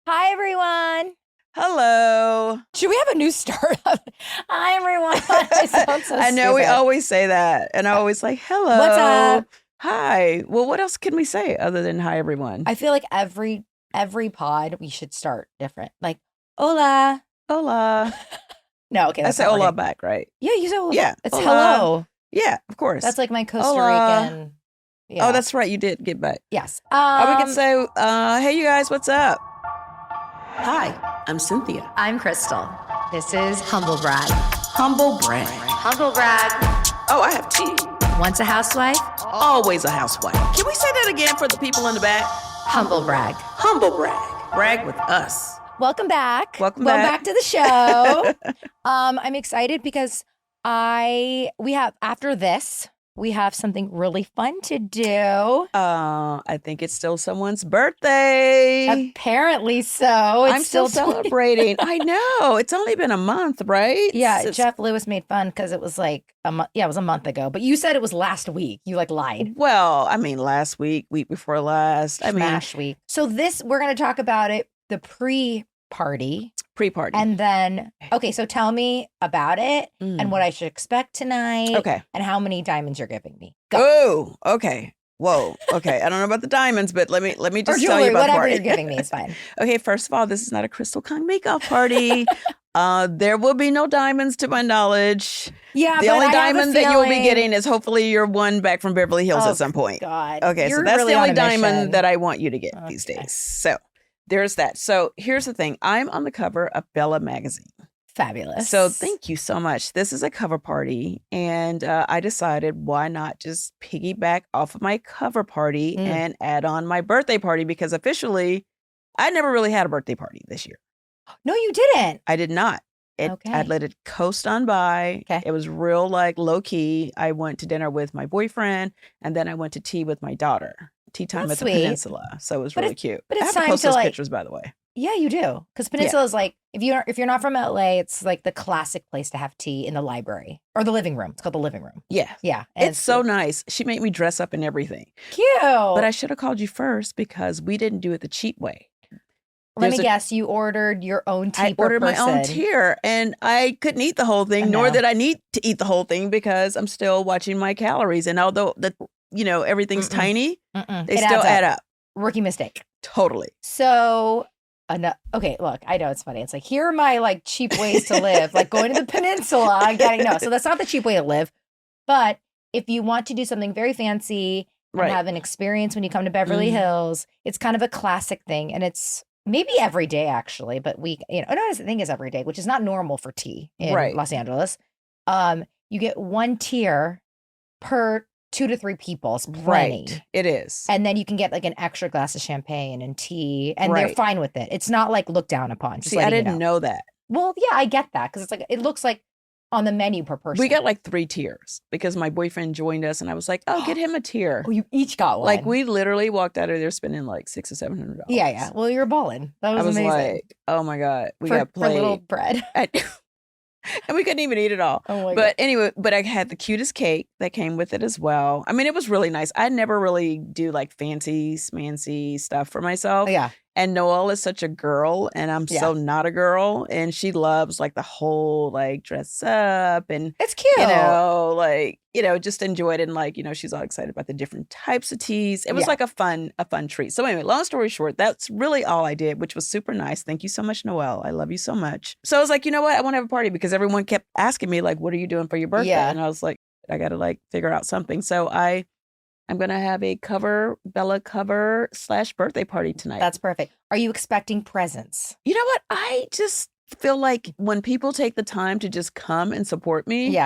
Hi, everyone. Hello. Should we have a new start? Hi, everyone. I sound so I know we stupid. always say that. And I always like, hello. What's up? Hi. Well, what else can we say other than hi, everyone? I feel like every pod we should start different. Like, hola. Hola. No, okay. I That's say not hola working. back, right? Yeah, you say hola. Yeah. It's hola. hello. Yeah, of course. That's like my Costa Hola. Rican. Yeah. Oh, that's right. You did get back. Yes. Or we could say, hey, you guys, what's up? Hi, I'm Cynthia. I'm Crystal. This is Humble Brag. Humble brag. Humble Brag. Oh, I have tea. Once a housewife, Always a housewife. Can we say that again for the people in the back? Humble Brag. Humble brag. Brag with us. Welcome back. Welcome back to the show. I'm excited because we have after this. We have something really fun to do. I think it's still someone's birthday. Apparently so. I'm still celebrating. I know. It's only been a month, right? Yeah, Jeff Lewis made fun because it was like it was a month ago. But you said it was last week. You lied. Well, I mean, last week before last. Smash week. So we're going to talk about it, the pre-party. And then, okay, so tell me about it and what I should expect tonight. Okay. And how many diamonds you're giving me. Go. Oh, okay. Whoa. Okay. I don't know about the diamonds, but let me just or tell you jewelry, about the whatever party. you're giving me is fine. Okay, first of all, this is not a Crystal Kong Minkoff party. There will be no diamonds to my knowledge. Yeah, the only diamond that you'll be getting is hopefully your one back from Beverly Hills at some point. God. Okay, You're so that's really the only on a mission. diamond that I want you to get these days. So there's that. So here's the thing. I'm on the cover of Bella magazine. Fabulous. So thank you so much. This is a cover party. And I decided why not just piggyback off of my cover party and add on my birthday party, because officially I never really had a birthday party this year. No, you didn't. I did not. I let it coast on by. Okay. It was real low key. I went to dinner with my boyfriend and then I went to tea with my daughter. Tea time That's at the sweet. Peninsula. So it was really cute. But I it's have to time post to those pictures, by the way. Yeah, you do. Because Peninsula is like, if you're not from LA, it's like the classic place to have tea in the library or the living room. It's called the living room. Yeah. Yeah. It's so nice. She made me dress up and everything. Cute. But I should have called you first because we didn't do it the cheap way. Let me guess, you ordered your own tea per I ordered my own person. tier and I couldn't eat the whole thing, nor did I need to eat the whole thing because I'm still watching my calories. And although everything's tiny, they still add up. Rookie mistake. Totally. So, okay, look, I know it's funny. It's like, here are my cheap ways to live, like going to the Peninsula, so that's not the cheap way to live. But if you want to do something very fancy and have an experience when you come to Beverly Hills, it's kind of a classic thing. And it's maybe every day, actually, but I think it's every day, which is not normal for tea in Los Angeles. You get one tier per 2 to 3 people. It's plenty. Right. It is. And then you can get an extra glass of champagne and tea, and they're fine with it. It's not looked down upon. See, I didn't know that. Well, yeah, I get that because it looks like on the menu per person. We got 3 tiers because my boyfriend joined us, and I was like, "Oh, get him a tier." Oh, you each got one. We literally walked out of there spending $600 or $700. Yeah. Well, you're balling. That was amazing. Like, "Oh my god, we got played for little bread." And we couldn't even eat it all. Oh my God. Anyway, I had the cutest cake that came with it as well. I mean, it was really nice. I never really do fancy, smancy stuff for myself. Yeah. And Noelle is such a girl, and I'm so not a girl. And she loves the whole dress up, and it's cute. Just enjoyed it. And she's all excited about the different types of teas. It was a fun treat. So anyway, long story short, that's really all I did, which was super nice. Thank you so much, Noelle. I love you so much. So I was like, you know what? I want to have a party because everyone kept asking me what are you doing for your birthday? Yeah. And I was like, I got to figure out something. So I'm going to have a Bella cover / birthday party tonight. That's perfect. Are you expecting presents? You know what? I just feel like when people take the time to just come and support me,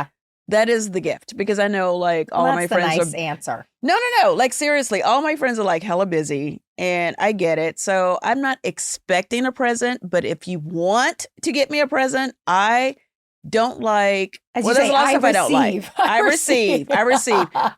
that is the gift. Because I know all of my friends that's the nice answer. No. Seriously, all my friends are hella busy and I get it. So I'm not expecting a present, but if you want to get me a present, I don't like. As well, you there's say, lots of stuff I don't like. I receive.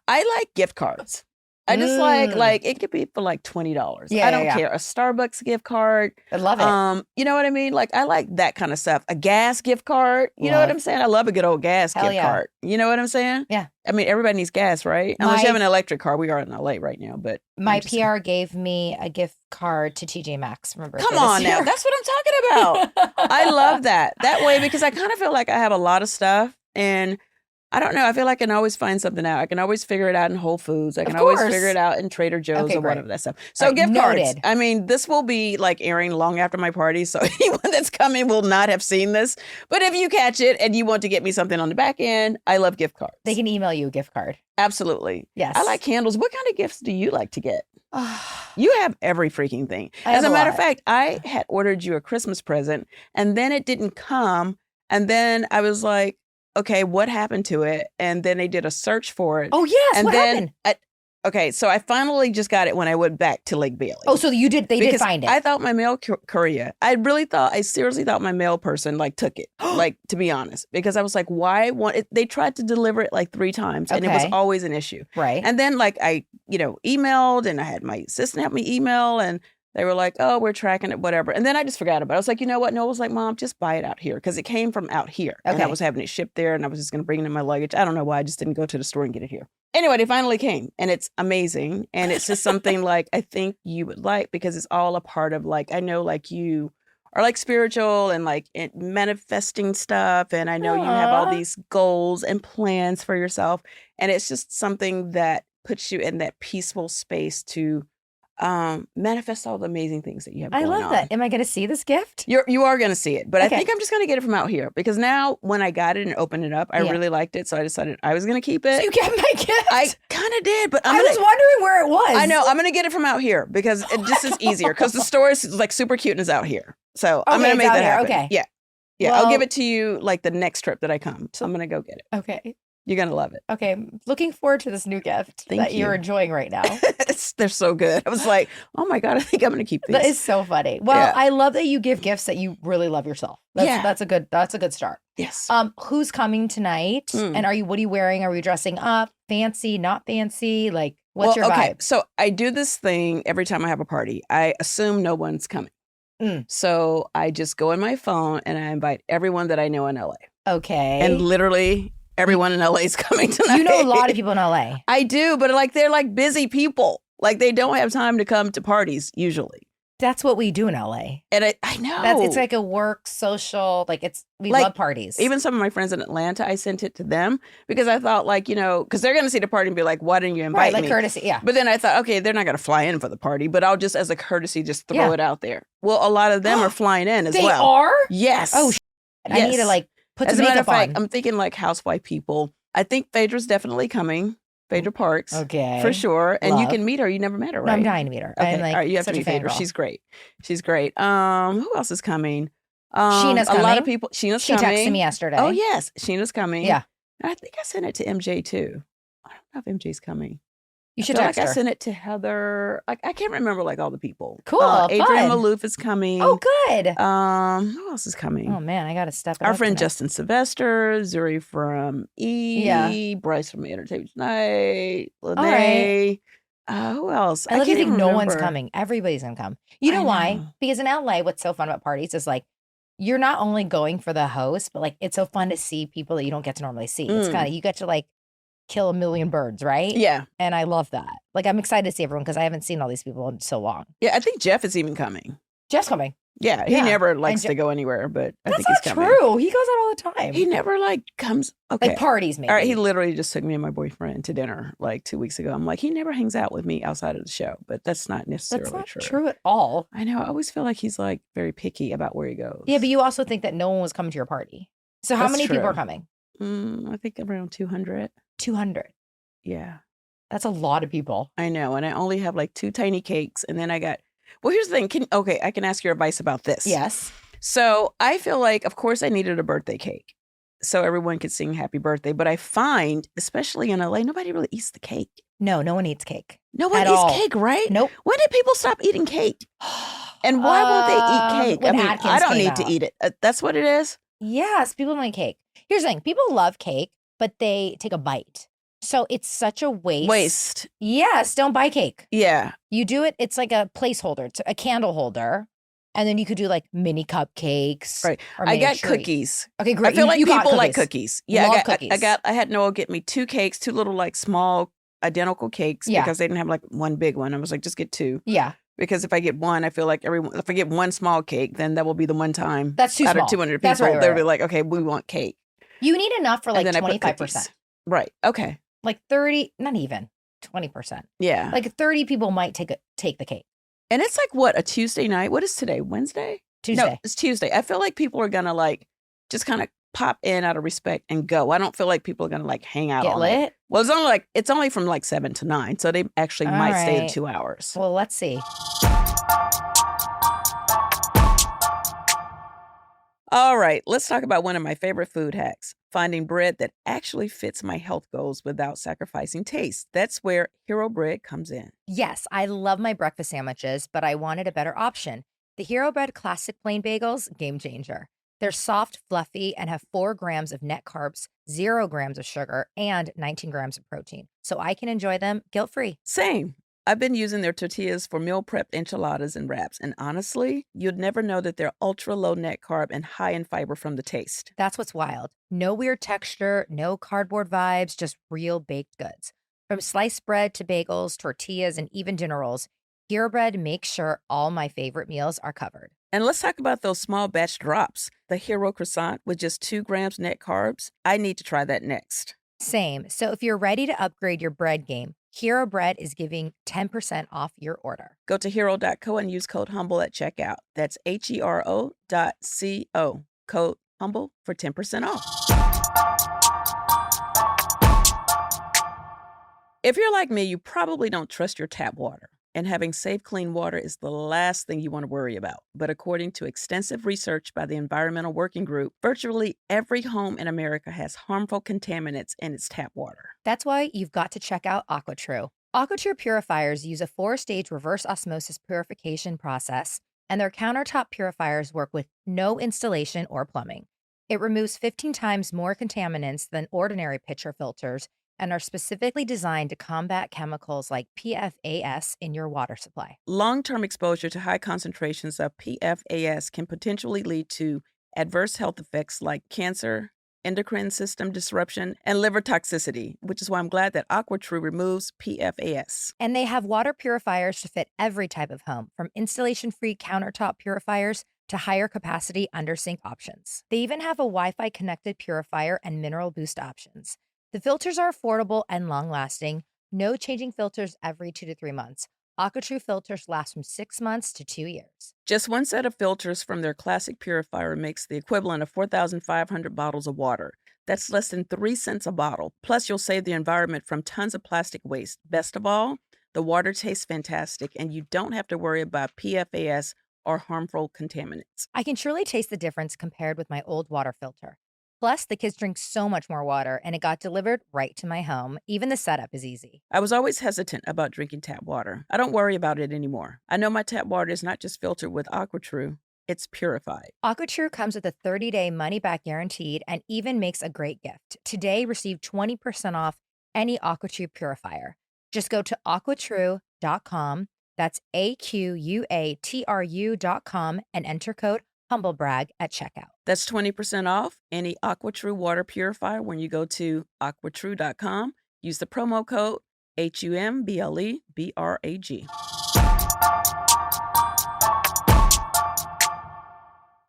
I like gift cards. I just like it could be for like $20. Yeah, I don't yeah. care. A Starbucks gift card. I love it. You know what I mean? Like I like that kind of stuff. A gas gift card. You know what Love. I'm saying? I love a good old gas Hell gift yeah. card. You know what I'm saying? Yeah. I mean, everybody needs gas, right? Unless My- you have an electric car. We are in LA right now, but My I'm just- PR gave me a gift card to TJ Maxx. Remember? Come on now. That's what I'm talking about. I love that way because I kind of feel like I have a lot of stuff and I don't know. I feel like I can always find something out. I can always figure it out in Whole Foods. I can always figure it out in Trader Joe's Okay, or great. whatever that stuff. So Right, gift cards. noted. I mean, this will be like airing long after my party. So anyone that's coming will not have seen this. But if you catch it and you want to get me something on the back end, I love gift cards. They can email you a gift card. Absolutely. Yes. I like candles. What kind of gifts do you like to get? You have every freaking thing. I As have a a matter of lot. fact, I had ordered you a Christmas present and then it didn't come. And then I was like, okay, what happened to it? And then they did a search for it. Oh yes. and What then happened? okay, so I finally just got it when I went back to Lake Bailey. Oh, so you did? They did Because find it. I thought my mail courier. I seriously thought my mail person like took it. Like to be honest, because I was like, why? They tried to deliver it like 3 times, and it was Okay. always an issue. right. And then like I, emailed, and I had my assistant help me email, and they were like, oh, we're tracking it, whatever. And then I just forgot about it. I was like, you know what? Noah was like, Mom, just buy it out here because it came from out here, and I Okay. was having it shipped there, and I was just going to bring it in my luggage. I don't know why. I just didn't go to the store and get it here. Anyway, they finally came, and it's amazing, and it's just something like I think you would like because it's all a part of like I know like you are like spiritual and like manifesting stuff, and I know you have all Aw. these goals and plans for yourself, and it's just something that puts you in that peaceful space to manifest all the amazing things that you have I going love on. that. Am I going to see this gift? You are going to see it, but Okay. I think I'm just going to get it from out here because now when I got it and opened it up, I Yeah. really liked it, so I decided I was going to keep it. So you get my gift? I kind of did, but I I'm was gonna, wondering where it was. I know I'm going to get it from out here because it just is easier because the store is like super cute and is out here. So I'm Okay, going to it's make out that here. happen. Okay. Yeah. Yeah, I'll Well- give it to you like the next trip that I come. So I'm going to go get it. Okay. You're going to love it. Okay. I'm looking forward to this new gift Thank that you're you. enjoying right now. They're so good. I was like, oh my God, I think I'm going to keep these. That is so funny. Well, Yeah. I love that you give gifts that you really love yourself. Yeah. That's a good start. Yes. Who's coming tonight? Mm. And what are you wearing? Are we dressing up? Fancy, not fancy? Like, what's your okay. vibe? So I do this thing every time I have a party. I assume no one's coming. Mm. So I just go in my phone and I invite everyone that I know in LA. Okay. And literally everyone in LA is coming tonight. you know a lot of people in LA. I do, but like they're like busy people. Like they don't have time to come to parties usually. That's what we do in LA. And I know. It's like a work social, we Like, love parties. Even some of my friends in Atlanta, I sent it to them because I thought like, because they're going to see the party and be like, why didn't you invite right, like me? courtesy. Yeah. But then I thought, okay, they're not going to fly in for the party, but I'll just, as a courtesy, just throw Yeah. it out there. Well, a lot of them are flying in as They well. are? Yes. Oh, I need to Yes. put As some a matter of makeup fact, on. I'm thinking like housewife people. I think Phaedra's definitely coming. Phaedra Parks. Okay. For sure. And you Love. can meet her. You never met her, No, right? I'm dying to meet her. Okay. I'm like All right, you have such to a meet Phaedra. fangirl. She's great. She's great. Who else is coming? Sheena's A lot coming? of people. Sheena's She coming. texted me yesterday. Oh, yes. Sheena's coming. Yeah. And I think I sent it to MJ too. I don't know if MJ's coming. You should I feel text like her. I sent it to Heather. I can't remember like all the people. Cool, Adrian fun. Malouf is coming. Oh, good. Who else is coming? Oh man, I gotta step it Our up friend tonight. Justin Sylvester, Zuri from E, Bryce from Entertainment Tonight, Lene. Who else? I love you can't think even no one's remember. coming. Everybody's gonna come. You know I why? know. Because in LA, what's so fun about parties is you're not only going for the host, but it's so fun to see people that you don't get to normally see. It's Mm. kind of you get to kill a million birds, right? Yeah. And I love that. I'm excited to see everyone because I haven't seen all these people in so long. Yeah, I think Jeff is even coming. Jeff's coming. Yeah, he Yeah. never likes Je- to go anywhere, but I That's think not he's coming. true. He goes out all the time. He never comes. Okay. Parties, maybe. All right, he literally just took me and my boyfriend to dinner 2 weeks ago. I'm like, he never hangs out with me outside of the show, but that's not necessarily That's not true at all. I know. I always feel like he's very picky about where he goes. Yeah, but you also think that no one was coming to your party. So how That's many people true. are coming? I think around 200. 200. Yeah, That's a lot of people. I know. And I only have 2 tiny cakes. And then I got, well, here's the thing. I can ask your advice about this. Yes. So I feel like, of course, I needed a birthday cake so everyone could sing happy birthday. But I find, especially in LA, nobody really eats the cake. No one eats cake. No one At eats all. cake, right? Nope. When did people stop eating cake? And why won't they eat cake? When I Atkins don't came need to out. eat it. That's what it is? Yes, people don't like cake. Here's the thing. People love cake, but they take a bite. So it's such a waste. Waste. Yes, don't buy cake. Yeah. You do it, it's like a placeholder. It's a candle holder. And then you could do like mini cupcakes. Right. Or I mini got treat. cookies. Okay, great. I feel like you got people like cookies. cookies. Yeah, Love I cookies. I had Noel get me 2 cakes, 2 little like small identical cakes Yeah. because they didn't have like one big one. I was like, just get 2. Yeah. Because if I get one, I feel like if I get one small cake, then that will be the one time That's too out small. of 200 That's people, right, they'll right. be like, okay, we want cake. You need enough for like And then I put 25%. cookies. Right. Okay. Like 30, not even 20%. Yeah. Like 30 people might take the cake. And it's like what, a Tuesday night? What is today? Wednesday? Tuesday. No, it's Tuesday. I feel like people are gonna like just kind of pop in out of respect and go. I don't feel like people are gonna like hang out Get all lit? night. Well, it's only from like 7 to 9, so they actually All might stay the right. 2 hours. Well, let's see. All right, let's talk about one of my favorite food hacks, finding bread that actually fits my health goals without sacrificing taste. That's where Hero Bread comes in. Yes, I love my breakfast sandwiches, but I wanted a better option. The Hero Bread Classic Plain Bagels, game changer. They're soft, fluffy, and have 4 grams of net carbs, 0 grams of sugar, and 19 grams of protein. So I can enjoy them guilt-free. Same. I've been using their tortillas for meal prep enchiladas and wraps, and honestly, you'd never know that they're ultra low net carb and high in fiber from the taste. That's what's wild. No weird texture, no cardboard vibes, just real baked goods. From sliced bread to bagels, tortillas, and even dinner rolls, Hero Bread makes sure all my favorite meals are covered. And let's talk about those small batch drops. The Hero Croissant with just 2 grams net carbs. I need to try that next. Same. So if you're ready to upgrade your bread game, Hero Bread is giving 10% off your order. Go to hero.co and use code HUMBLE at checkout. That's HERO.co. Code HUMBLE for 10% off. If you're like me, you probably don't trust your tap water. And having safe, clean water is the last thing you want to worry about. But according to extensive research by the Environmental Working Group, virtually every home in America has harmful contaminants in its tap water. That's why you've got to check out Aquatru. Aquatru purifiers use a 4-stage reverse osmosis purification process, and their countertop purifiers work with no installation or plumbing. It removes 15 times more contaminants than ordinary pitcher filters and are specifically designed to combat chemicals like PFAS in your water supply. Long-term exposure to high concentrations of PFAS can potentially lead to adverse health effects like cancer, endocrine system disruption, and liver toxicity, which is why I'm glad that Aquatru removes PFAS. And they have water purifiers to fit every type of home, from installation-free countertop purifiers to higher capacity under-sink options. They even have a Wi-Fi connected purifier and mineral boost options. The filters are affordable and long-lasting. No changing filters every 2 to 3 months. Aquatru filters last from 6 months to 2 years. Just one set of filters from their classic purifier makes the equivalent of 4,500 bottles of water. That's less than 3 cents a bottle. Plus, you'll save the environment from tons of plastic waste. Best of all, the water tastes fantastic, and you don't have to worry about PFAS or harmful contaminants. I can truly taste the difference compared with my old water filter. Plus, the kids drink so much more water, and it got delivered right to my home. Even the setup is easy. I was always hesitant about drinking tap water. I don't worry about it anymore. I know my tap water is not just filtered with Aquatru, it's purified. Aquatru comes with a 30-day money-back guaranteed and even makes a great gift. Today, receive 20% off any Aquatru purifier. Just go to aquatru.com, that's AQUATRU.com, and enter code HumbleBrag at checkout. That's 20% off any Aquatru water purifier when you go to aquatru.com. Use the promo code HUMBLEBRAG.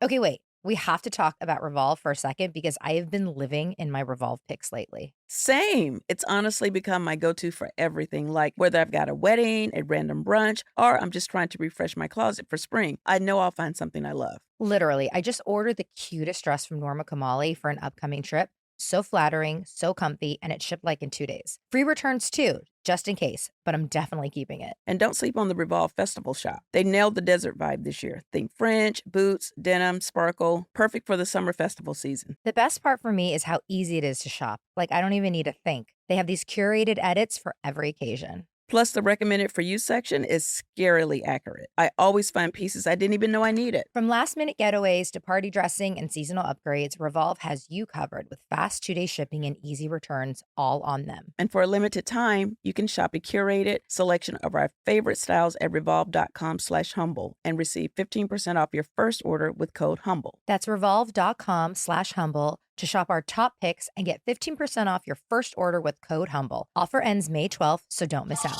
Okay, wait. We have to talk about Revolve for a second because I have been living in my Revolve pics lately. Same. It's honestly become my go-to for everything, like whether I've got a wedding, a random brunch, or I'm just trying to refresh my closet for spring. I know I'll find something I love. Literally, I just ordered the cutest dress from Norma Kamali for an upcoming trip. So flattering, so comfy, and it shipped like in 2 days. Free returns too, just in case, but I'm definitely keeping it. And don't sleep on the Revolve Festival shop. They nailed the desert vibe this year. Think French, boots, denim, sparkle, perfect for the summer festival season. The best part for me is how easy it is to shop. Like, I don't even need to think. They have these curated edits for every occasion. Plus, the recommended for you section is scarily accurate. I always find pieces I didn't even know I needed. From last-minute getaways to party dressing and seasonal upgrades, Revolve has you covered with fast 2-day shipping and easy returns all on them. And for a limited time, you can shop a curated selection of our favorite styles at revolve.com/humble and receive 15% off your first order with code HUMBLE. That's revolve.com/humble to shop our top picks and get 15% off your first order with code HUMBLE. Offer ends May 12th, so don't miss out.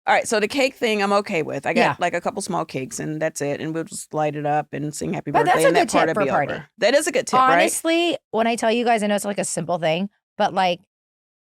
All right, so the cake thing I'm okay with. I got like a couple small cakes and that's it. And we'll just light it up and sing happy birthday. That's a and good that part tip will for be a party. over. That is a good tip, right? Honestly, when I tell you guys, I know it's like a simple thing, but like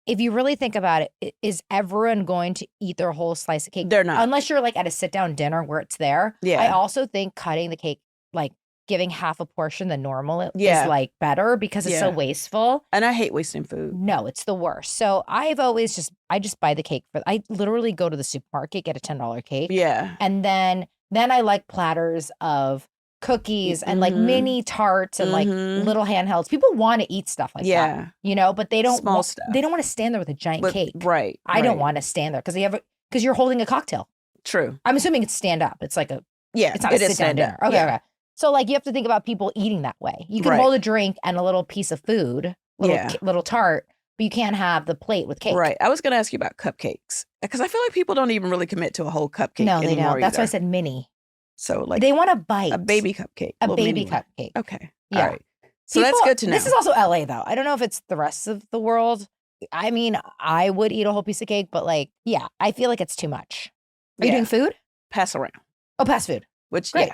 if you really think about it, is everyone going to eat their whole slice of cake? They're not. Unless you're like at a sit-down dinner where it's there. Yeah. I also think cutting the cake, like giving half a portion than normal is like better because it's so wasteful. And I hate wasting food. No, it's the worst. So I just buy the cake I literally go to the supermarket, get a $10 cake. Yeah. And then I like platters of cookies and like mini tarts and like little handhelds. People want to eat stuff like that, you know, but they don't stuff. They don't want to stand there with a giant cake. Right. I don't want to stand there because you're holding a cocktail. True. I'm assuming it's stand up. It's like it's not it a is sit down dinner. Okay. So like you have to think about people eating that way. You can hold a drink and a little piece of food, little tart, but you can't have the plate with cake. Right. I was going to ask you about cupcakes because I feel like people don't even really commit to a whole cupcake No, they anymore don't. That's either. why I said mini. So like they want a bite. A baby cupcake. A little baby mini cupcake. Okay. Yeah. All right. So that's good to know. This is also LA though. I don't know if it's the rest of the world. I mean, I would eat a whole piece of cake, but like, yeah, I feel like it's too much. Are you doing food? Pass around. Oh, pass food. Which, Great.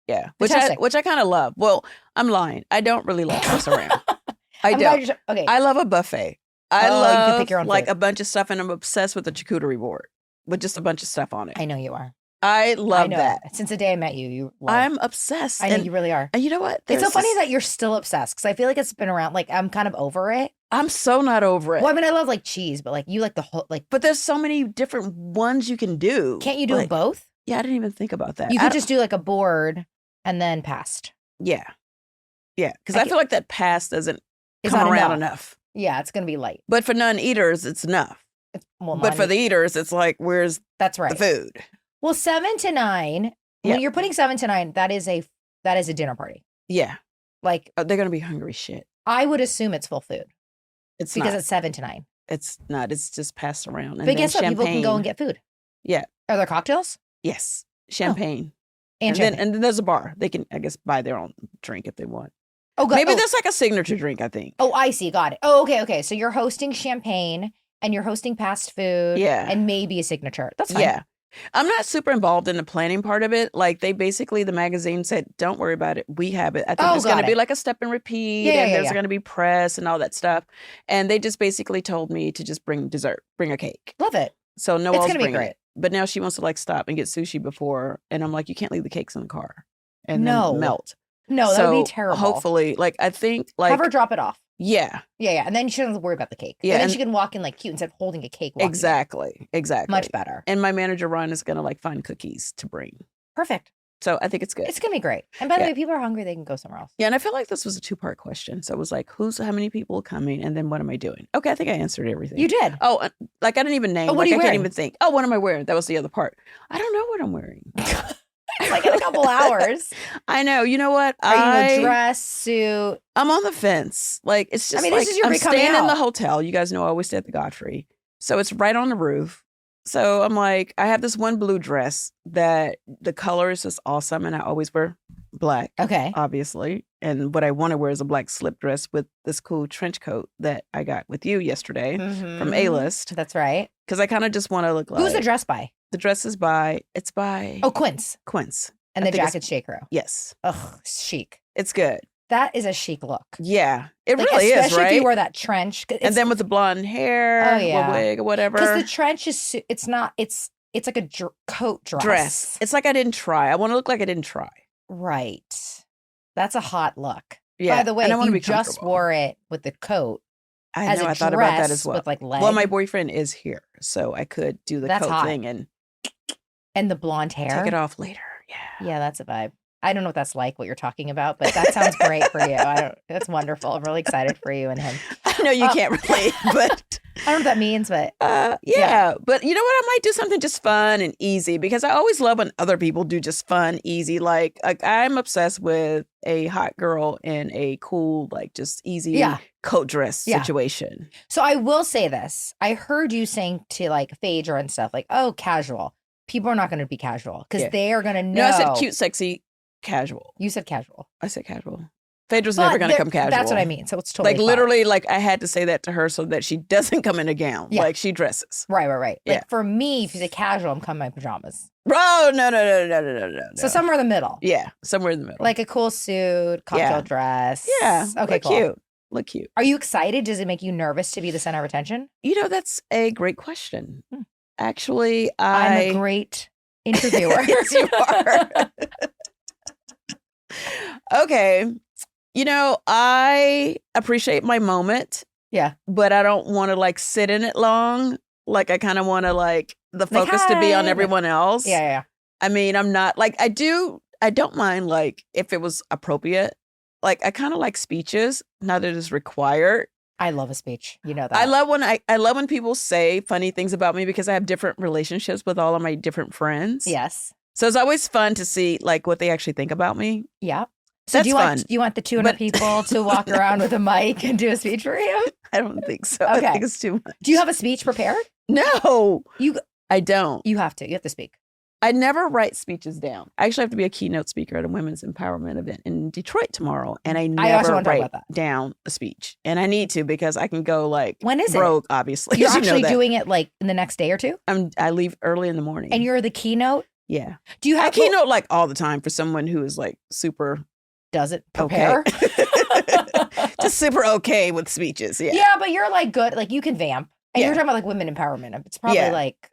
Yeah. Fantastic. Which I kind of love. Well, I'm lying. I don't really love pass around. I don't. Okay. I love a buffet. I you love can pick your own like food. a bunch of stuff, and I'm obsessed with a charcuterie board with just a bunch of stuff on it. I know you are. I love that. Since the day I met you, I'm obsessed. I know you really are. And you know what? It's so funny that you're still obsessed because I feel like it's been around. Like I'm kind of over it. I'm so not over it. Well, I mean, I love like cheese, but like you like the whole like. But there's so many different ones you can do. Can't you do both? Yeah, I didn't even think about that. You could just do like a board and then passed. Yeah. Yeah. Because I feel like that pass doesn't It's come not around enough. Yeah, it's going to be light. But for non-eaters, it's enough. But for the eaters, it's like, where's that's right. the food? Well, 7 to 9, when you're putting 7 to 9, that is a dinner party. Yeah. Like they're going to be hungry shit. I would assume it's full food. It's because not. it's 7 to 9. It's not. It's just passed around. And but guess what? champagne. People can go and get food. Yeah. Are there cocktails? Yes. Champagne. And then there's a bar. They can, I guess, buy their own drink if they want. Oh, God. Maybe there's like a signature drink, I think. Oh, I see. Got it. Oh, okay. So you're hosting champagne and you're hosting fast food. Yeah. And maybe a signature. That's fine. Yeah. I'm not super involved in the planning part of it. Like the magazine said, don't worry about it. We have it. I think it's going to be like a step and repeat and there's going to be press and all that stuff. And they just basically told me to just bring dessert, bring a cake. Love it. So Noelle's it's gonna bringing be great. it. But now she wants to like stop and get sushi before. And I'm like, you can't leave the cakes in the car and then melt. No, that would be terrible. Hopefully, like I think like have her drop it off. Yeah. Yeah. And then she doesn't have to worry about the cake. Yeah. And then she can walk in like cute instead of holding a cake. Exactly. Much better. And my manager, Ron, is going to like find cookies to bring. Perfect. So I think it's good. It's going to be great. And by the way, people are hungry. They can go somewhere else. Yeah. And I feel like this was a 2-part question. So it was like, how many people are coming? And then what am I doing? Okay. I think I answered everything. You did. Oh, like I didn't even name. Oh, what like are you I can't wearing? even think. Oh, what am I wearing? That was the other part. I don't know what I'm wearing. It's like in a couple hours. I know. You know what? Are you in a dress, suit? I'm on the fence. Like it's just. I mean, like, this is your I'm big coming staying in out. the hotel. You guys know I always stay at the Godfrey, so it's right on the roof. So I'm like, I have this one blue dress that the color is just awesome, and I always wear black. Okay. Obviously, and what I want to wear is a black slip dress with this cool trench coat that I got with you yesterday from A-List. That's right. Because I kind of just want to look like. Who's the dress by? The dress is by. It's by. Oh, Quince. Quince. And the jacket's J.Crew. Yes. Ugh, chic. It's good. That is a chic look. Yeah, it Like, really is, especially right? if you wear that trench. And then with the blonde hair, or wig, or whatever. Because the trench is, it's not, it's like a coat dress. It's like I didn't try. I want to look like I didn't try. Right. That's a hot look. Yeah. By the way, and I if wanna you be just comfortable. wore it with the coat, I as know. a I thought about that dress as well. with, like, Well, my leg. boyfriend is here, so I could do the That's coat hot. thing and and the blonde hair. take it off later. Yeah. Yeah, that's a vibe. I don't know what that's like, what you're talking about, but that sounds great for you. That's wonderful. I'm really excited for you and him. I know you can't relate, but I don't know what that means, but yeah. But you know what? I might do something just fun and easy because I always love when other people do just fun, easy. Like I'm obsessed with a hot girl in a cool, like just easy coat dress situation. So I will say this. I heard you saying to like Phaedra and stuff like, oh, casual. People are not going to be casual because they are going to know. No, I said cute, sexy, casual. You said casual. I said casual. Phaedra's never going to come casual. That's what I mean. So it's totally like literally like I had to say that to her so that she doesn't come in a gown. Like she dresses. Right. Like for me, if you say casual, I'm coming in my pajamas. Oh, no. So somewhere in the middle. Yeah, somewhere in the middle. Like a cool suit, cocktail dress. Yeah. Okay, cool. Look cute. Are you excited? Does it make you nervous to be the center of attention? You know, that's a great question. Actually, I'm a great interviewer. Yes, you are. Okay. You know, I appreciate my moment. Yeah. But I don't want to like sit in it long. Like I kind of want to like the focus to be on everyone else. Yeah. I mean, I'm not like I don't mind like if it was appropriate. Like I kind of like speeches, not that it's required. I love a speech. You know that. I love when people say funny things about me because I have different relationships with all of my different friends. Yes. So it's always fun to see like what they actually think about me. Yeah. So do you want the 200 people to walk around with a mic and do a speech for you? I don't think so. Okay. I think it's too much. Do you have a speech prepared? No. I don't. You have to. You have to speak. I never write speeches down. I actually have to be a keynote speaker at a women's empowerment event in Detroit tomorrow. And I never write down a speech. And I need to because I can go like when is broke, obviously. You're actually doing it like in the next day or two? I leave early in the morning. And you're the keynote? Yeah. Do you have I keynote like all the time for someone who is like super does it prepare? Okay. Just super okay with speeches. Yeah. Yeah, but you're like good. Like you can vamp. And you're talking about like women empowerment. It's probably like,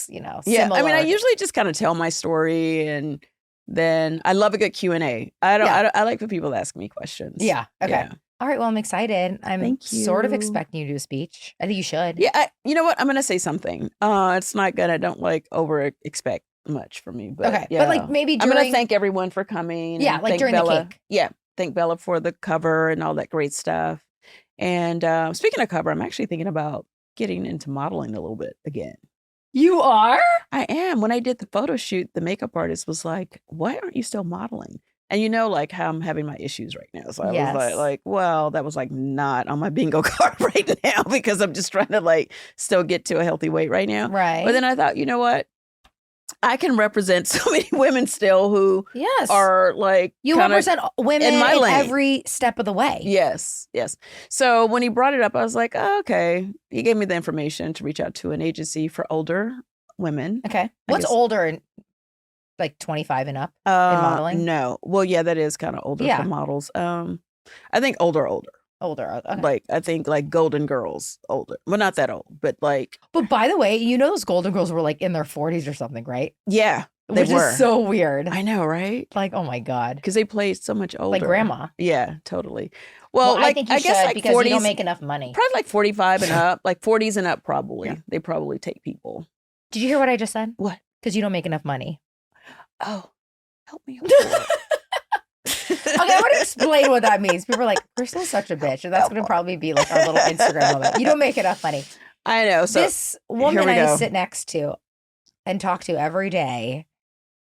you know, similar. I mean, I usually just kind of tell my story and then I love a good Q&A. I like for people to ask me questions. Yeah. Okay. Yeah. All right. Well, I'm excited. I'm sort of expecting you to do a speech. I think you should. Yeah. You know what? I'm going to say something. It's not good. I don't like over expect much for me. But okay. But like maybe I'm going to thank everyone for coming. Yeah. Like during Bella. the cake. Yeah. Thank Bella for the cover and all that great stuff. And speaking of cover, I'm actually thinking about getting into modeling a little bit again. You are? I am. When I did the photo shoot, the makeup artist was like, why aren't you still modeling? And you know, like how I'm having my issues right now. So I was like, well, that was like not on my bingo card right now because I'm just trying to like still get to a healthy weight right now. Right. But then I thought, you know what? I can represent so many women still who are like you represent women in every step of the way. Yes. So when he brought it up, I was like, oh, okay. He gave me the information to reach out to an agency for older women. Okay. What's older? Like 25 and up in modeling? No. Well, yeah, that is kind of older for models. I think older. Older. Okay. Like, I think like Golden Girls older. Well, not that old, but like. But by the way, you know those Golden Girls were like in their 40s or something, right? Yeah. Which is so weird. I know, right? Like, oh my God. Because they played so much older. Like grandma. Yeah, totally. Well, like, I think you should guess like because 40s, you don't make enough money. Probably like 45 and up. Like 40s and up probably. Yeah. They probably take people. Did you hear what I just said? What? Because you don't make enough money. Oh, help me. Okay, I want to explain what that means. People are like, Crystal's such a bitch. And that's going to probably be like our little Instagram moment. You don't make enough money. I know. So this woman I sit next to and talk to every day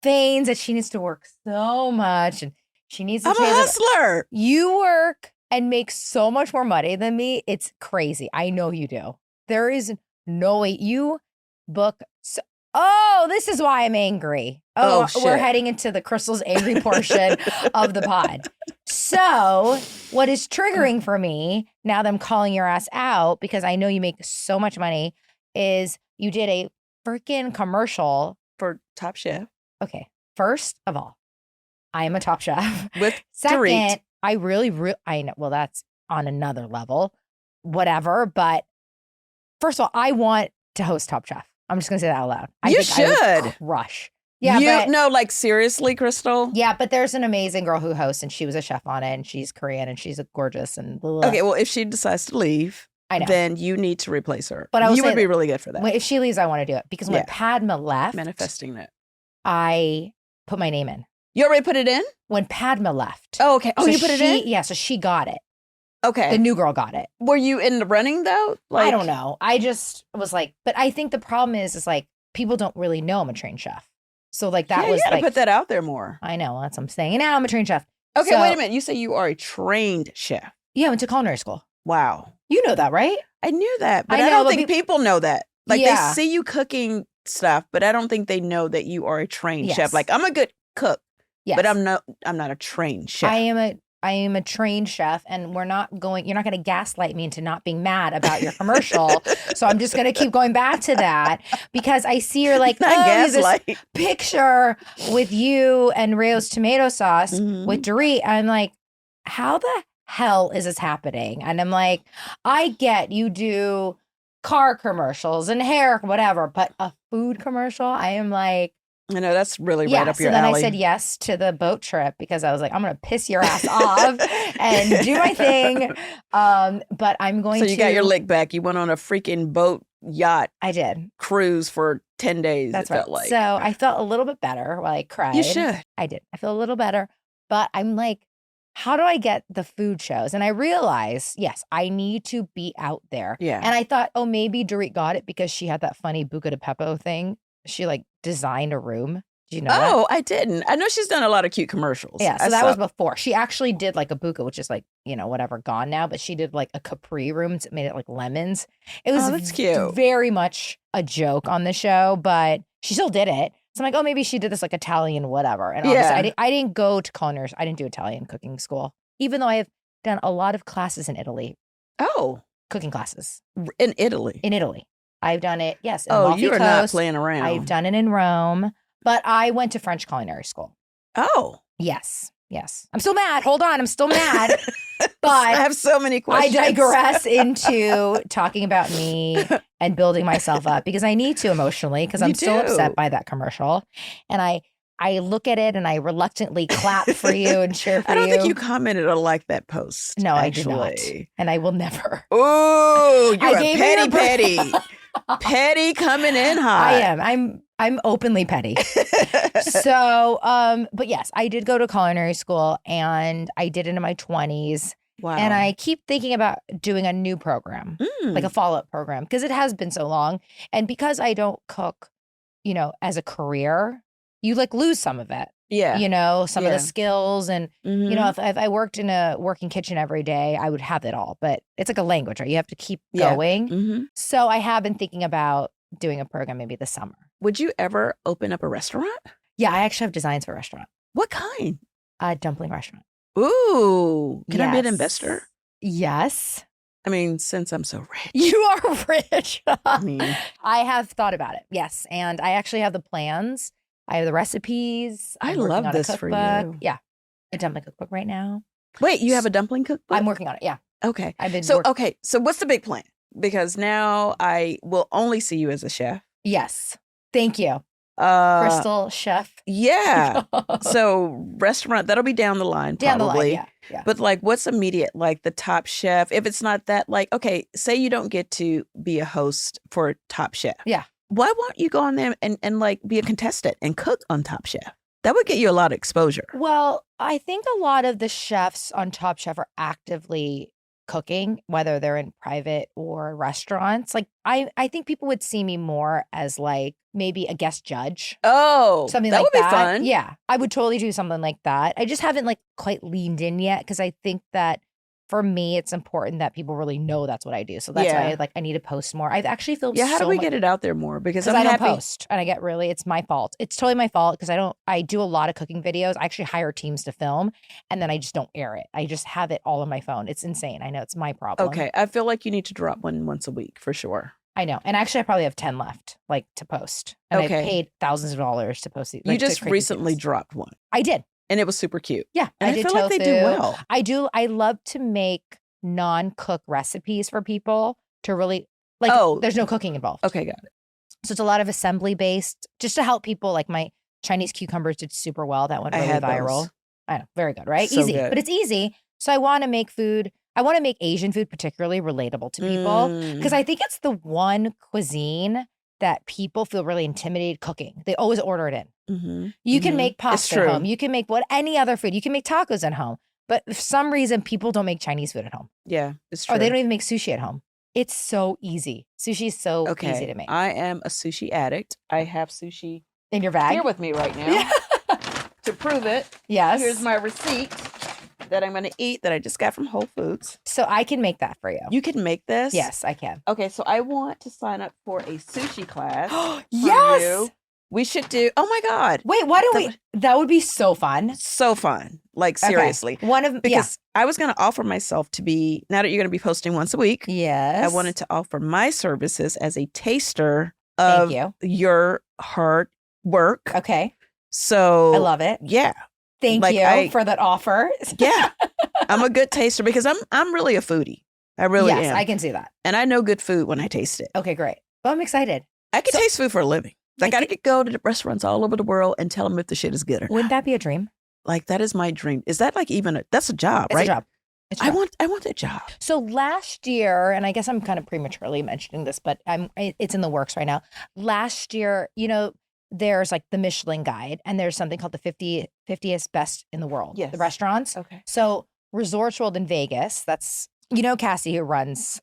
feigns that she needs to work so much and she needs to I'm a hustler. You work and make so much more money than me. It's crazy. I know you do. There is no way you book. Oh, this is why I'm angry. Oh, we're heading into the Crystal's angry portion of the pod. So what is triggering for me now that I'm calling your ass out, because I know you make so much money, is you did a freaking commercial for Top Chef. Okay. First of all, I am a Top Chef. With Second, Dorit. I know. Well, that's on another level, whatever. But first of all, I want to host Top Chef. I'm just going to say that out loud. You should. I would crush. Yeah, no, like seriously, Crystal? Yeah, but there's an amazing girl who hosts and she was a chef on it and she's Korean and she's gorgeous and blah, blah. Okay, well, if she decides to leave, I know. Then you need to replace her. But you would be really good for that. If she leaves, I want to do it. Because when Padma left. Manifesting that. I put my name in. You already put it in? when Padma left. Oh, okay. Oh, So you put it in? Yeah, so she got it. Okay. The new girl got it. Were you in the running though? I don't know. I just was like, but I think the problem is like people don't really know I'm a trained chef. So like that was you gotta like put that out there more. I know, that's what I'm saying. And now I'm a trained chef. Okay, So- wait a minute. You say you are a trained chef. Yeah, I went to culinary school. Wow. You know that, right? I knew that, but I I, know, don't but think people know that. Like Yeah. they see you cooking stuff, but I don't think they know that you are a trained Yes. chef. Like I'm a good cook, Yes. but I'm not a trained chef. I am a trained chef, and you're not going to gaslight me into not being mad about your commercial. So I'm just going to keep going back to that because I see you're like, Not this gaslight. picture with you and Rayo's tomato sauce Mhm. with Dorit. I'm like, how the hell is this happening? And I'm like, I get you do car commercials and hair, whatever, but a food commercial, I am like, I know that's really yeah, right up so your then alley. I said yes to the boat trip because I was like, I'm going to piss your ass off and do my thing. But I'm going So to. you got your lick back. You went on a freaking boat yacht I did. cruise for 10 days. That's it right. felt like. So I felt a little bit better while I cried. You should. I did. I feel a little better. But I'm like, how do I get the food shows? And I realized, yes, I need to be out there. Yeah. And I thought, oh, maybe Dorit got it because she had that funny Buca de Beppo thing. She like designed a room. Do you know that? Oh, I didn't. I know she's done a lot of cute commercials. Yeah, so I that saw- was before. She actually did like a buca, which is like, whatever, gone now, but she did like a Capri room. It made it like lemons. It was that's cute. very much a joke on the show, but she still did it. So I'm like, oh, maybe she did this like Italian, whatever. And obviously, Yeah. I didn't go to culinary. I didn't do Italian cooking school, even though I have done a lot of classes in Italy, Oh, cooking classes in Italy. in Italy. I've done it, yes, in Oh, Amalfi you are not Coast. playing around. I've done it in Rome, but I went to French culinary school. Oh. Yes. I'm still mad. Hold on. I'm still mad. I But have so many I questions. digress into talking about me and building myself up because I need to emotionally because I'm You still do. upset by that commercial. And I look at it and I reluctantly clap for you and cheer for I don't you. think you commented or liked that post. No, I did not. actually. And I will never. Oh, I you're a gave you your petty. Petty coming in hot. I am. I'm openly petty. So, but yes, I did go to culinary school and I did it in my 20s. Wow. And I keep thinking about doing a new program, like a follow-up program, because it has been so long. And because I don't cook, as a career, you like lose some of it, yeah. some of Yeah. the skills. And, Mhm. if I worked in a working kitchen every day, I would have it all. But it's like a language, right? You have to keep Yeah. going. Mhm. So I have been thinking about doing a program maybe this summer. Would you ever open up a restaurant? Yeah, I actually have designs for a restaurant, What kind? a dumpling restaurant. Ooh. Can I be an Yes. investor? Yes. I mean, since I'm so rich. You are rich. I mean, I have thought about it. Yes. And I actually have the plans. I have the recipes. I I'm working love on a this for cookbook. you. Yeah. A dumpling cookbook right now. wait, you have a dumpling cookbook? I'm working on it. Yeah. Okay. I've been So, work- okay. So what's the big plan? Because now I will only see you as a chef. Yes. Thank you. Crystal chef. Yeah. So restaurant, that'll be down the line Down the probably. line. Yeah. But like what's immediate? Like the Top Chef, if it's not that like, okay, say you don't get to be a host for Top Chef. Yeah. Why won't you go on there and like be a contestant and cook on Top Chef? That would get you a lot of exposure. Well, I think a lot of the chefs on Top Chef are actively cooking, whether they're in private or restaurants. Like I think people would see me more as like maybe a guest judge. Oh, Something that like would that. be fun. Yeah. I would totally do something like that. I just haven't like quite leaned in yet because I think that for me, it's important that people really know that's what I do. So that's Yeah. why I need to post more. I've actually felt Yeah, how do we much- get it out there more? Because because I'm I don't happy. post and I get really, it's my fault. It's totally my fault because I do a lot of cooking videos. I actually hire teams to film and then I just don't air it. I just have it all on my phone. It's insane. I know it's my problem. Okay, I feel like you need to drop one once a week for sure. I know. And actually I probably have 10 left like to post. And I Okay. paid thousands of dollars to post these. You like, to just create these recently videos. dropped one, I did. and it was super cute. Yeah. And I did feel like they do tofu. well. I do. I love to make non-cook recipes for people to really like Oh. there's no cooking involved. Okay, got it. So it's a lot of assembly based just to help people. Like my Chinese cucumbers did super well. That went I really had viral. those. I know. Very good, right? So Easy. good. But it's easy. So I want to make food. I want to make Asian food particularly relatable to people because I think it's the one cuisine that people feel really intimidated cooking. They always order it in. Mm-hmm. You can make It's pasta at true. home. You can make any other food. You can make tacos at home. But for some reason, people don't make Chinese food at home. Yeah, it's true. Or they don't even make sushi at home. It's so easy. Sushi is so easy to make. I am a sushi addict. I have sushi In your bag? here with me right now. Yeah. To prove it, Yes. here's my receipt that I'm going to eat that I just got from Whole Foods. So I can make that for you. You can make this? Yes, I can. Okay, so I want to sign up for a sushi class. from Yes. you. We should do, oh my God. Wait, why don't we? That would be so fun. So fun. Like, seriously. Okay. Because I was going to offer myself to be, now that you're going to be posting once a week, Yes. I wanted to offer my services as a taster Thank of you. your hard work. Okay. So I love it. Yeah. Thank Like, you for that offer. Yeah. I'm a good taster because I'm really a foodie. I really yes, am. I can see that. And I know good food when I taste it. Okay, great. Well, I'm excited. I can taste food for a living. Like, I could go to the restaurants all over the world and tell them if the shit is good or not. Wouldn't that be a dream? Like, that is my dream. Is that like even that's a job, It's right? a job. It's a I job. want that job. So last year, and I guess I'm kind of prematurely mentioning this, but it's in the works right now. Last year, there's like the Michelin Guide, and there's something called the 50th best in the world. Yes. The restaurants. Okay. So Resorts World in Vegas, that's, Cassie who runs,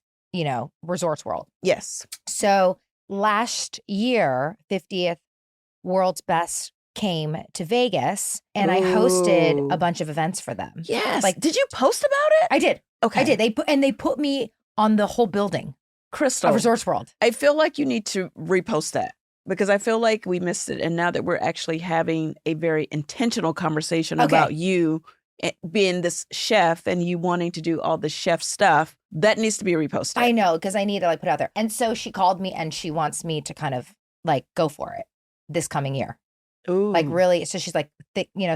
Resorts World. Yes. So last year, 50th World's Best came to Vegas, and I hosted Ooh. a bunch of events for them. Yes. Like, did you post about it? I did. Okay. I did. They put me on the whole building Crystal, of Resorts World. I feel like you need to repost that because I feel like we missed it. And now that we're actually having a very intentional conversation Okay. about you being this chef and you wanting to do all the chef stuff, that needs to be reposted. I know, because I need to put it out there. And so she called me and she wants me to kind of go for it this coming year. Ooh. Like really. So she's like,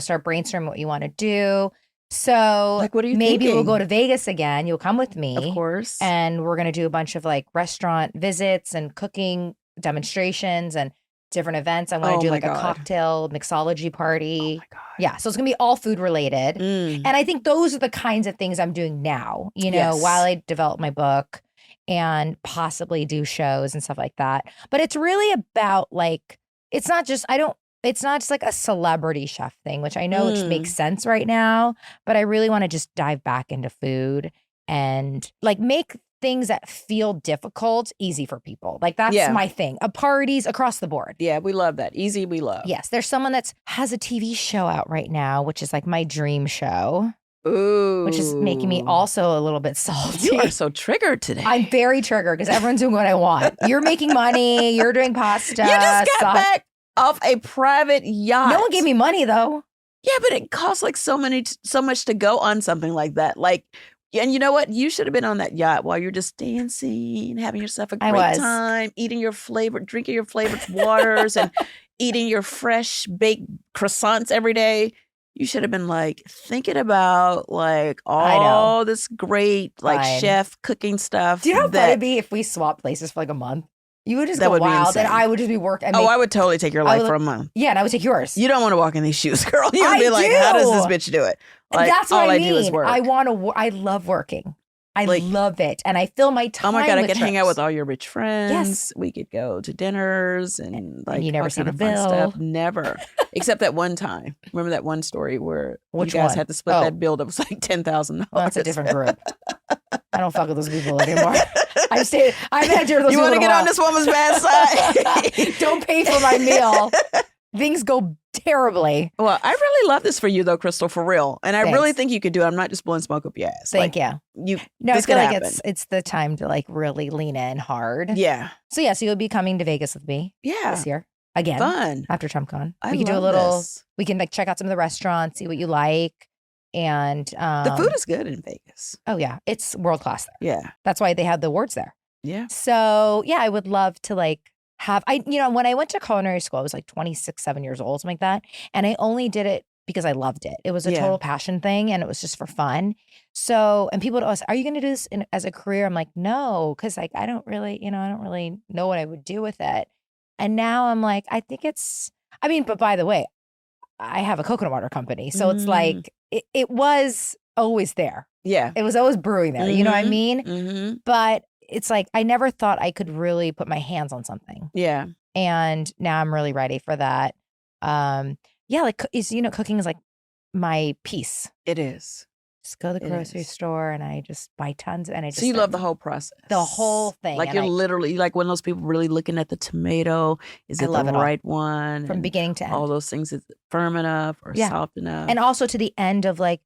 start brainstorming what you want to do. So Like, what are you maybe we'll thinking? go to Vegas again. You'll come with me. Of course. And we're going to do a bunch of restaurant visits and cooking demonstrations and different events. I want Oh to do my a God. cocktail mixology party. Oh my God. Yeah. So it's going to be all food related. Mm. And I think those are the kinds of things I'm doing now, Yes. while I develop my book and possibly do shows and stuff like that. But it's really about it's not just like a celebrity chef thing, which I know it makes sense right now, but I really want to just dive back into food and make things that feel difficult easy for people. That's Yeah. my thing. Parties across the board. Yeah, we love that. Easy, we love. Yes, there's someone that has a TV show out right now, which is my dream show, Ooh. which is making me also a little bit salty. You are so triggered today. I'm very triggered because everyone's doing what I want. You're making money. You're doing pasta. you just got sauce. back off a private yacht. No one gave me money though. Yeah, but it costs so much to go on something like that. And you know what? You should have been on that yacht while you're just dancing, having yourself a I great was. time, drinking your flavored waters and eating your fresh baked croissants every day. You should have been thinking about all this great Fine. chef cooking stuff. Do you know how fun it'd be if we swapped places for a month? You would just That go would be wild, and insane. I would just be working. I would totally take your I life would- for a month. Yeah, and I would take yours. You don't want to walk in these shoes, girl. You'll I be like, how does do. this bitch do it? That's what all I I mean. do is work. I want to. I love working. I love it, and I fill my time. Oh my God, I with could hang out trips. with all your rich friends. Yes. We could go to dinners and you never all see kind the of fun bill. stuff. Never. Except that one time. Remember that one story where Which you guys one? had to split Oh. that bill that was $10,000? Well, that's a different group. I don't fuck with those people anymore. I've had dinner with those You people. want to in a get while. on this woman's bad side? Don't pay for my meal. Things go terribly. Well, I really love this for you though, Crystal, for real. And I Thanks. really think you could do it. I'm not just blowing smoke up your ass. Thank you. You No, I this feel could like happen. it's the time to really lean in hard. Yeah. So you'll be coming to Vegas with me Yeah. this year again Fun. after TrumpCon. I We can do a love little. this. We can check out some of the restaurants, see what you like, and The food is good in Vegas. Oh yeah, it's world class there. Yeah. That's why they have the awards there. Yeah. So yeah, I would love to have when I went to culinary school, I was 26, 7 years old, something like that. And I only did it because I loved it. It was a Yeah. total passion thing and it was just for fun. So, and people would ask, are you going to do this as a career? I'm like, no, because I don't really know what I would do with it. And now I'm like, I think but by the way, I have a coconut water company. So it's it was always there. Yeah. It was always brewing there. You know what I mean? Mm-hmm. But it's I never thought I could really put my hands on something. Yeah. And now I'm really ready for that. Yeah, like cooking is like my piece. It is. Just go to the grocery store and I just buy tons and I just So you love the whole process. The whole thing. Like you're literally like one of those people really looking at the tomato. Is it the right one? From beginning to end. All those things. Is it firm enough or soft enough? And also to the end of like,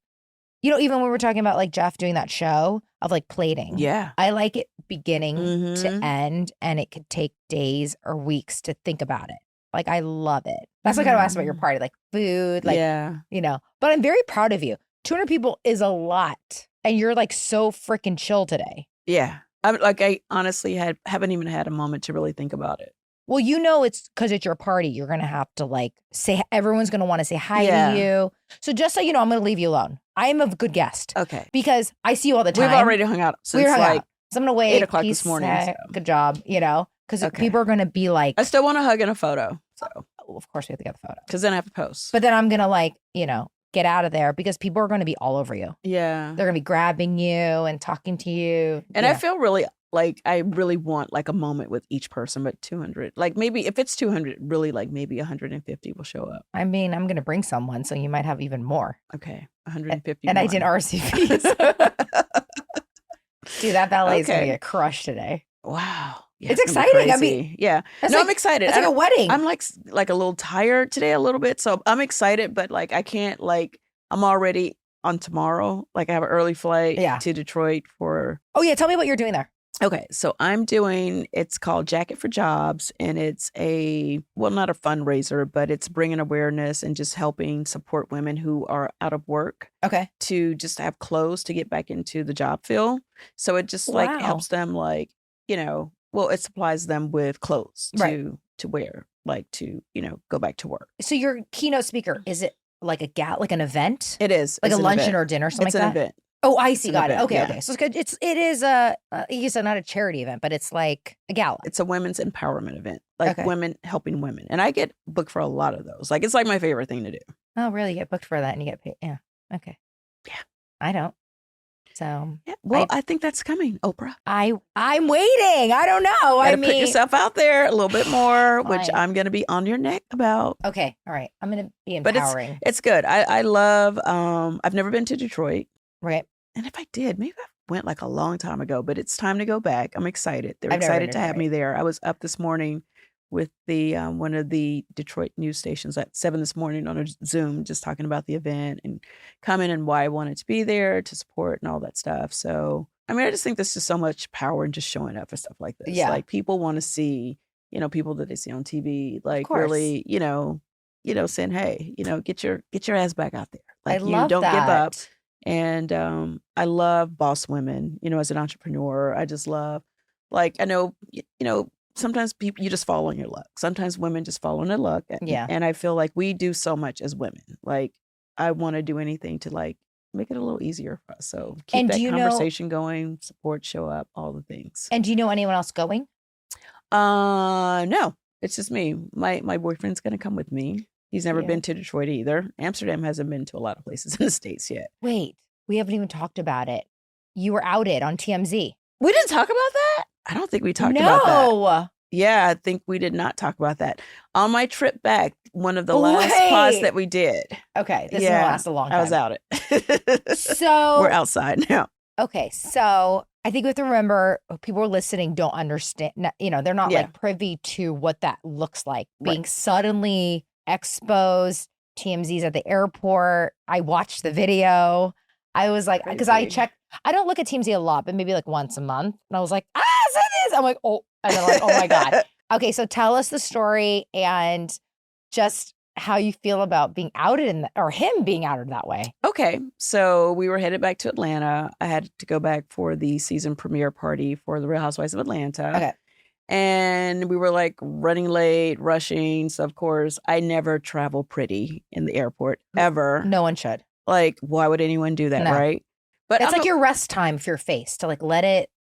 even when we were talking about like Jeff doing that show of like plating. Yeah. I like it beginning to end, and it could take days or weeks to think about it. Like, I love it. That's like I asked about your party, like food, like, but I'm very proud of you. 200 people is a lot. And you're like so freaking chill today. Yeah. I honestly haven't even had a moment to really think about it. Well, it's because it's your party. You're going to have to like say, everyone's going to want to say hi to you. So just so you know, I'm going to leave you alone. I am a good guest. Okay. Because I see you all the time. We've already hung out since So I'm going to wait. 8 o'clock this morning. So. Good job, because people are going to be like. I still want to hug in a photo. So. Of course we have to get the photo. Because then I have to post. But then I'm going to like, get out of there because people are going to be all over you. Yeah. They're going to be grabbing you and talking to you. And I feel really like I really want like a moment with each person, but 200, like maybe if it's 200, really like maybe 150 will show up. I mean, I'm going to bring someone, so you might have even more. Okay. 150. And I didn't RSVP. Dude, that ballet is going to get crushed today. Wow. Yeah, it's exciting. I mean, I'm excited. It's like a wedding. I'm like a little tired today, a little bit. So I'm excited, but like I can't I'm already on tomorrow. Like I have an early flight to Detroit for. Oh yeah, tell me what you're doing there. Okay, so it's called Jacket for Jobs, and it's not a fundraiser, but it's bringing awareness and just helping support women who are out of work. Okay. To just have clothes to get back into the job field. So it just like helps them it supplies them with clothes to wear, like to, go back to work. So your keynote speaker, is it like like an event? It is. Like a luncheon or dinner, something like that? It's an event. Oh, I see. Got it. Okay, okay. So it's good. It is you said not a charity event, but it's like a gala. It's a women's empowerment event, like women helping women. And I get booked for a lot of those. Like, it's like my favorite thing to do. Oh, really? You get booked for that and you get paid? Yeah. Okay. Yeah. I don't. So well, I think that's coming, Oprah. I'm waiting. I don't know. I mean, put yourself out there a little bit more, which I'm going to be on your neck about. Okay, all right. I'm going to be empowering. But it's good. I love. I've never been to Detroit, right? And if I did, maybe I went like a long time ago. But it's time to go back. I'm excited. They're excited to have me there. I was up this morning with the one of the Detroit news stations at 7 this morning on a Zoom, just talking about the event and comment and why I wanted to be there to support and all that stuff. So, I mean, I just think there's just so much power in just showing up for stuff like this. Yeah. Like people want to see, people that they see on TV, like really, saying, hey, get your ass back out there. Like I love don't that. give up. And I love boss women, as an entrepreneur. I just love, like, I know, sometimes people, you just fall on your luck. Sometimes women just fall on their luck. And I feel like we do so much as women. Like, I want to do anything to like make it a little easier for us. So keep that conversation going, support, show up, all the things. And do you know anyone else going? No, it's just me. My boyfriend's going to come with me. He's never been to Detroit either. Amsterdam hasn't been to a lot of places in the States yet. Wait, we haven't even talked about it. You were outed on TMZ. We didn't talk about that? I don't think we talked about that. Yeah, I think we did not talk about that. On my trip back, one of the last pods that we did. Okay, this is going to last a long time. I was out it. So we're outside now. Okay, so I think we have to remember people listening don't understand, they're not like privy to what that looks like. Being suddenly exposed, TMZ's at the airport. I watched the video. I was like, because I don't look at TMZ a lot, but maybe like once a month. And I was like, so this. I'm like, oh, and then like, oh my God. Okay, so tell us the story and just how you feel about being outed or him being outed that way. Okay, so we were headed back to Atlanta. I had to go back for the season premiere party for The Real Housewives of Atlanta. Okay. And we were like running late, rushing. So of course, I never travel pretty in the airport ever. No one should. Like, why would anyone do that, right? But it's like your rest time for your face to like let it,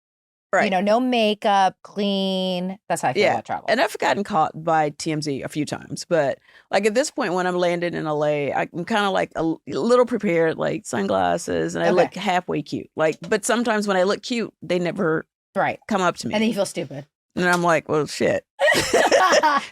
no makeup, clean. That's how I feel about travel. And I've gotten caught by TMZ a few times. But like at this point, when I'm landing in LA, I'm kind of like a little prepared, like sunglasses, and I look halfway cute. Like, but sometimes when I look cute, they never come up to me. And then you feel stupid. And I'm like, well, shit.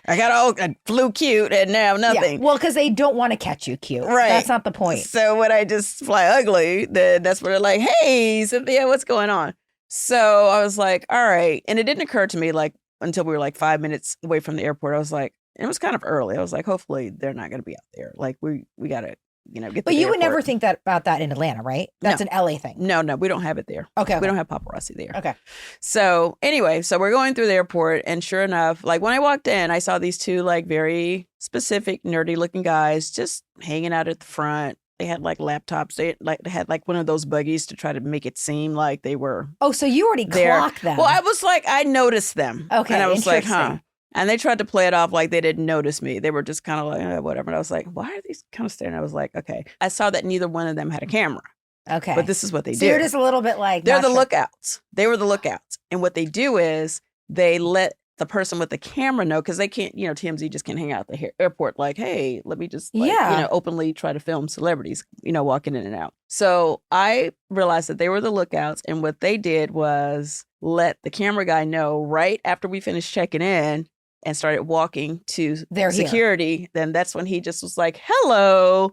I flew cute and now nothing. Yeah. Well, because they don't want to catch you cute. Right. That's not the point. So when I just fly ugly, then that's when they're like, hey, Cynthia, what's going on? So I was like, all right. And it didn't occur to me like until we were like 5 minutes away from the airport. I was like, it was kind of early. I was like, hopefully they're not going to be out there. Like we got to, get But you would never think that about that in Atlanta, right? That's an LA thing. No, we don't have it there. Okay. We don't have paparazzi there. Okay. So anyway, so we're going through the airport and sure enough, like when I walked in, I saw these two like very specific nerdy looking guys just hanging out at the front. They had like laptops. They had like one of those buggies to try to make it seem like they were. Oh, so you already there. clocked them. Well, I was like, I noticed them. Okay. And I was like, huh. And they tried to play it off like they didn't notice me. They were just kind of like, whatever. And I was like, why are these kind of staring? I was like, okay. I saw that neither one of them had a camera. Okay. But this is what they do. So you're just a little bit like. They're the lookouts. They were the lookouts. And what they do is they let the person with the camera know because they can't, TMZ just can't hang out at the airport like, hey, let me just openly try to film celebrities, walking in and out. So I realized that they were the lookouts. And what they did was let the camera guy know right after we finished checking in and started walking to security. Here. Then that's when he just was like, hello.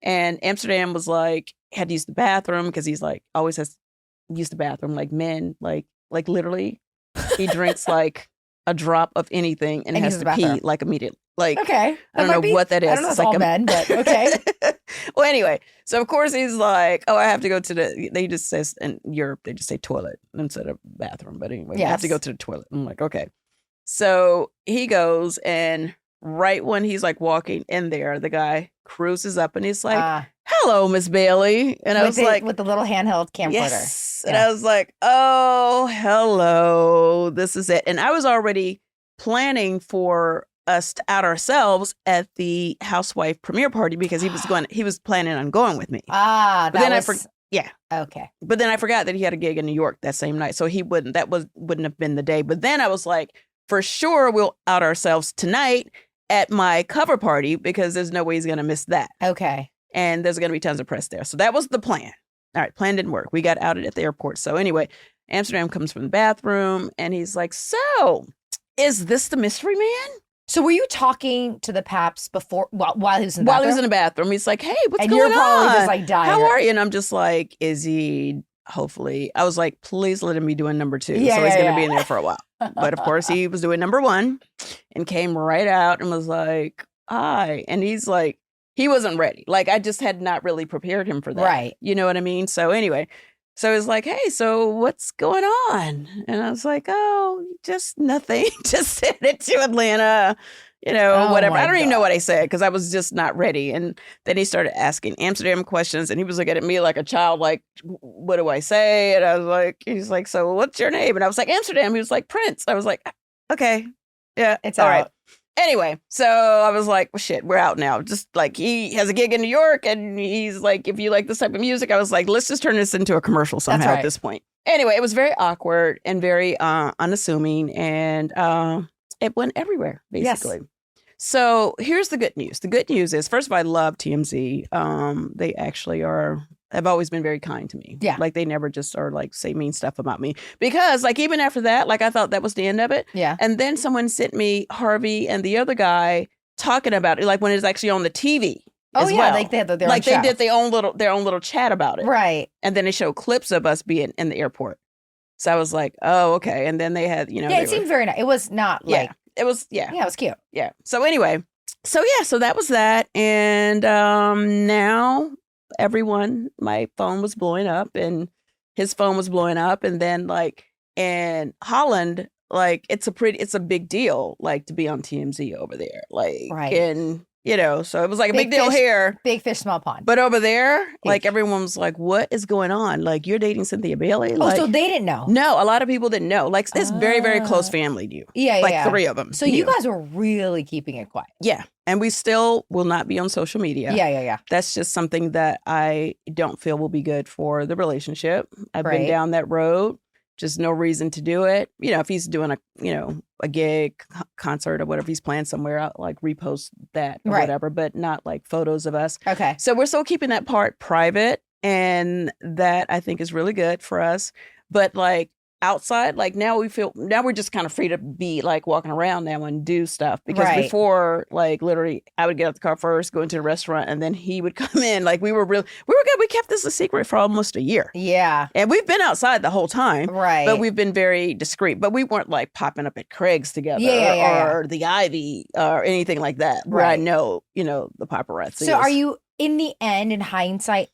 And Amsterdam was like, had to use the bathroom because he's like, always has to use the bathroom like men, like literally. He drinks like a drop of anything and has to pee like immediately. Like, okay. I don't know what that is. I don't know if it's all men, but okay. Well, anyway, so of course he's like, oh, I have to go to they just says in Europe, they just say toilet instead of bathroom. But anyway, I have to go to the toilet. I'm like, okay. So he goes and right when he's like walking in there, the guy cruises up and he's like, hello, Miss Bailey. And I was like, with the little handheld camcorder. Yes. And I was like, oh, hello. This is it. And I was already planning for us to out ourselves at the housewife premiere party because he was planning on going with me. Yeah. Okay. But then I forgot that he had a gig in New York that same night. So wouldn't have been the day. But then I was like, for sure, we'll out ourselves tonight at my cover party because there's no way he's going to miss that. Okay. And there's going to be tons of press there. So that was the plan. All right. Plan didn't work. We got outed at the airport. So anyway, Amsterdam comes from the bathroom and he's like, so is this the mystery man? So were you talking to the Papz before, while he was in the bathroom? While he was in the bathroom. He's like, hey, what's going on? And you're probably just like dying. How are you? And I'm just like, is he, hopefully, I was like, please let him be doing number 2. Yeah, so he's going to be in there for a while. But of course, he was doing number 1 and came right out and was like, hi. And he's like, he wasn't ready. Like, I just had not really prepared him for that. Right. You know what I mean? So anyway, so he's like, hey, so what's going on? And I was like, oh, just nothing. Just headed to Atlanta, whatever. I don't even know what I said because I was just not ready. And then he started asking Amsterdam questions and he was looking at me like a child, like, what do I say? And I was like, he's like, so what's your name? And I was like, Amsterdam. He was like, Prince. I was like, okay. Yeah, it's all out. right. Anyway, so I was like, well, shit, we're out now. Just like he has a gig in New York and he's like, if you like this type of music, I was like, let's just turn this into a commercial somehow at this point. Anyway, it was very awkward and very unassuming and it went everywhere, basically. Yes. So here's the good news. The good news is, first of all, I love TMZ. They actually have always been very kind to me. Yeah. Like they never just are like say mean stuff about me because like even after that, like I thought that was the end of it. Yeah. And then someone sent me Harvey and the other guy talking about it, like when it's actually on the TV. Oh as yeah, well. like they had their like own they show. did their own little chat about it. Right. And then they showed clips of us being in the airport. So I was like, oh, okay. And then they had, Yeah, it seemed very nice. It was not like it was Yeah, it was cute. Yeah. So anyway, so that was that. And now everyone, my phone was blowing up and his phone was blowing up. And then like in Holland, like it's a big deal, like to be on TMZ over there. Like, right. And so it was like a big deal here. Big fish, small pond. But over there, like everyone was like, what is going on? Like you're dating Cynthia Bailey? Oh, so they didn't know? No, a lot of people didn't know. Like it's very, very close family knew. Yeah, like 3 of them. So you guys were really keeping it quiet. Yeah. And we still will not be on social media. Yeah. That's just something that I don't feel will be good for the relationship. I've been down that road. Just no reason to do it. If he's doing a gig, concert or whatever he's playing somewhere, I'll like repost that or whatever, but not like photos of us. Okay. So we're still keeping that part private. And that I think is really good for us. But like outside. Like now we're just kind of free to be like walking around now and do stuff. Because Right. before, like literally I would get out the car first, go into the restaurant, and then he would come in. Like we were good. We kept this a secret for almost a year. Yeah. And we've been outside the whole time. Right. But we've been very discreet. But we weren't like popping up at Craig's together or the Ivy or anything like that. Where I know, the paparazzi. So are you, in the end, in hindsight,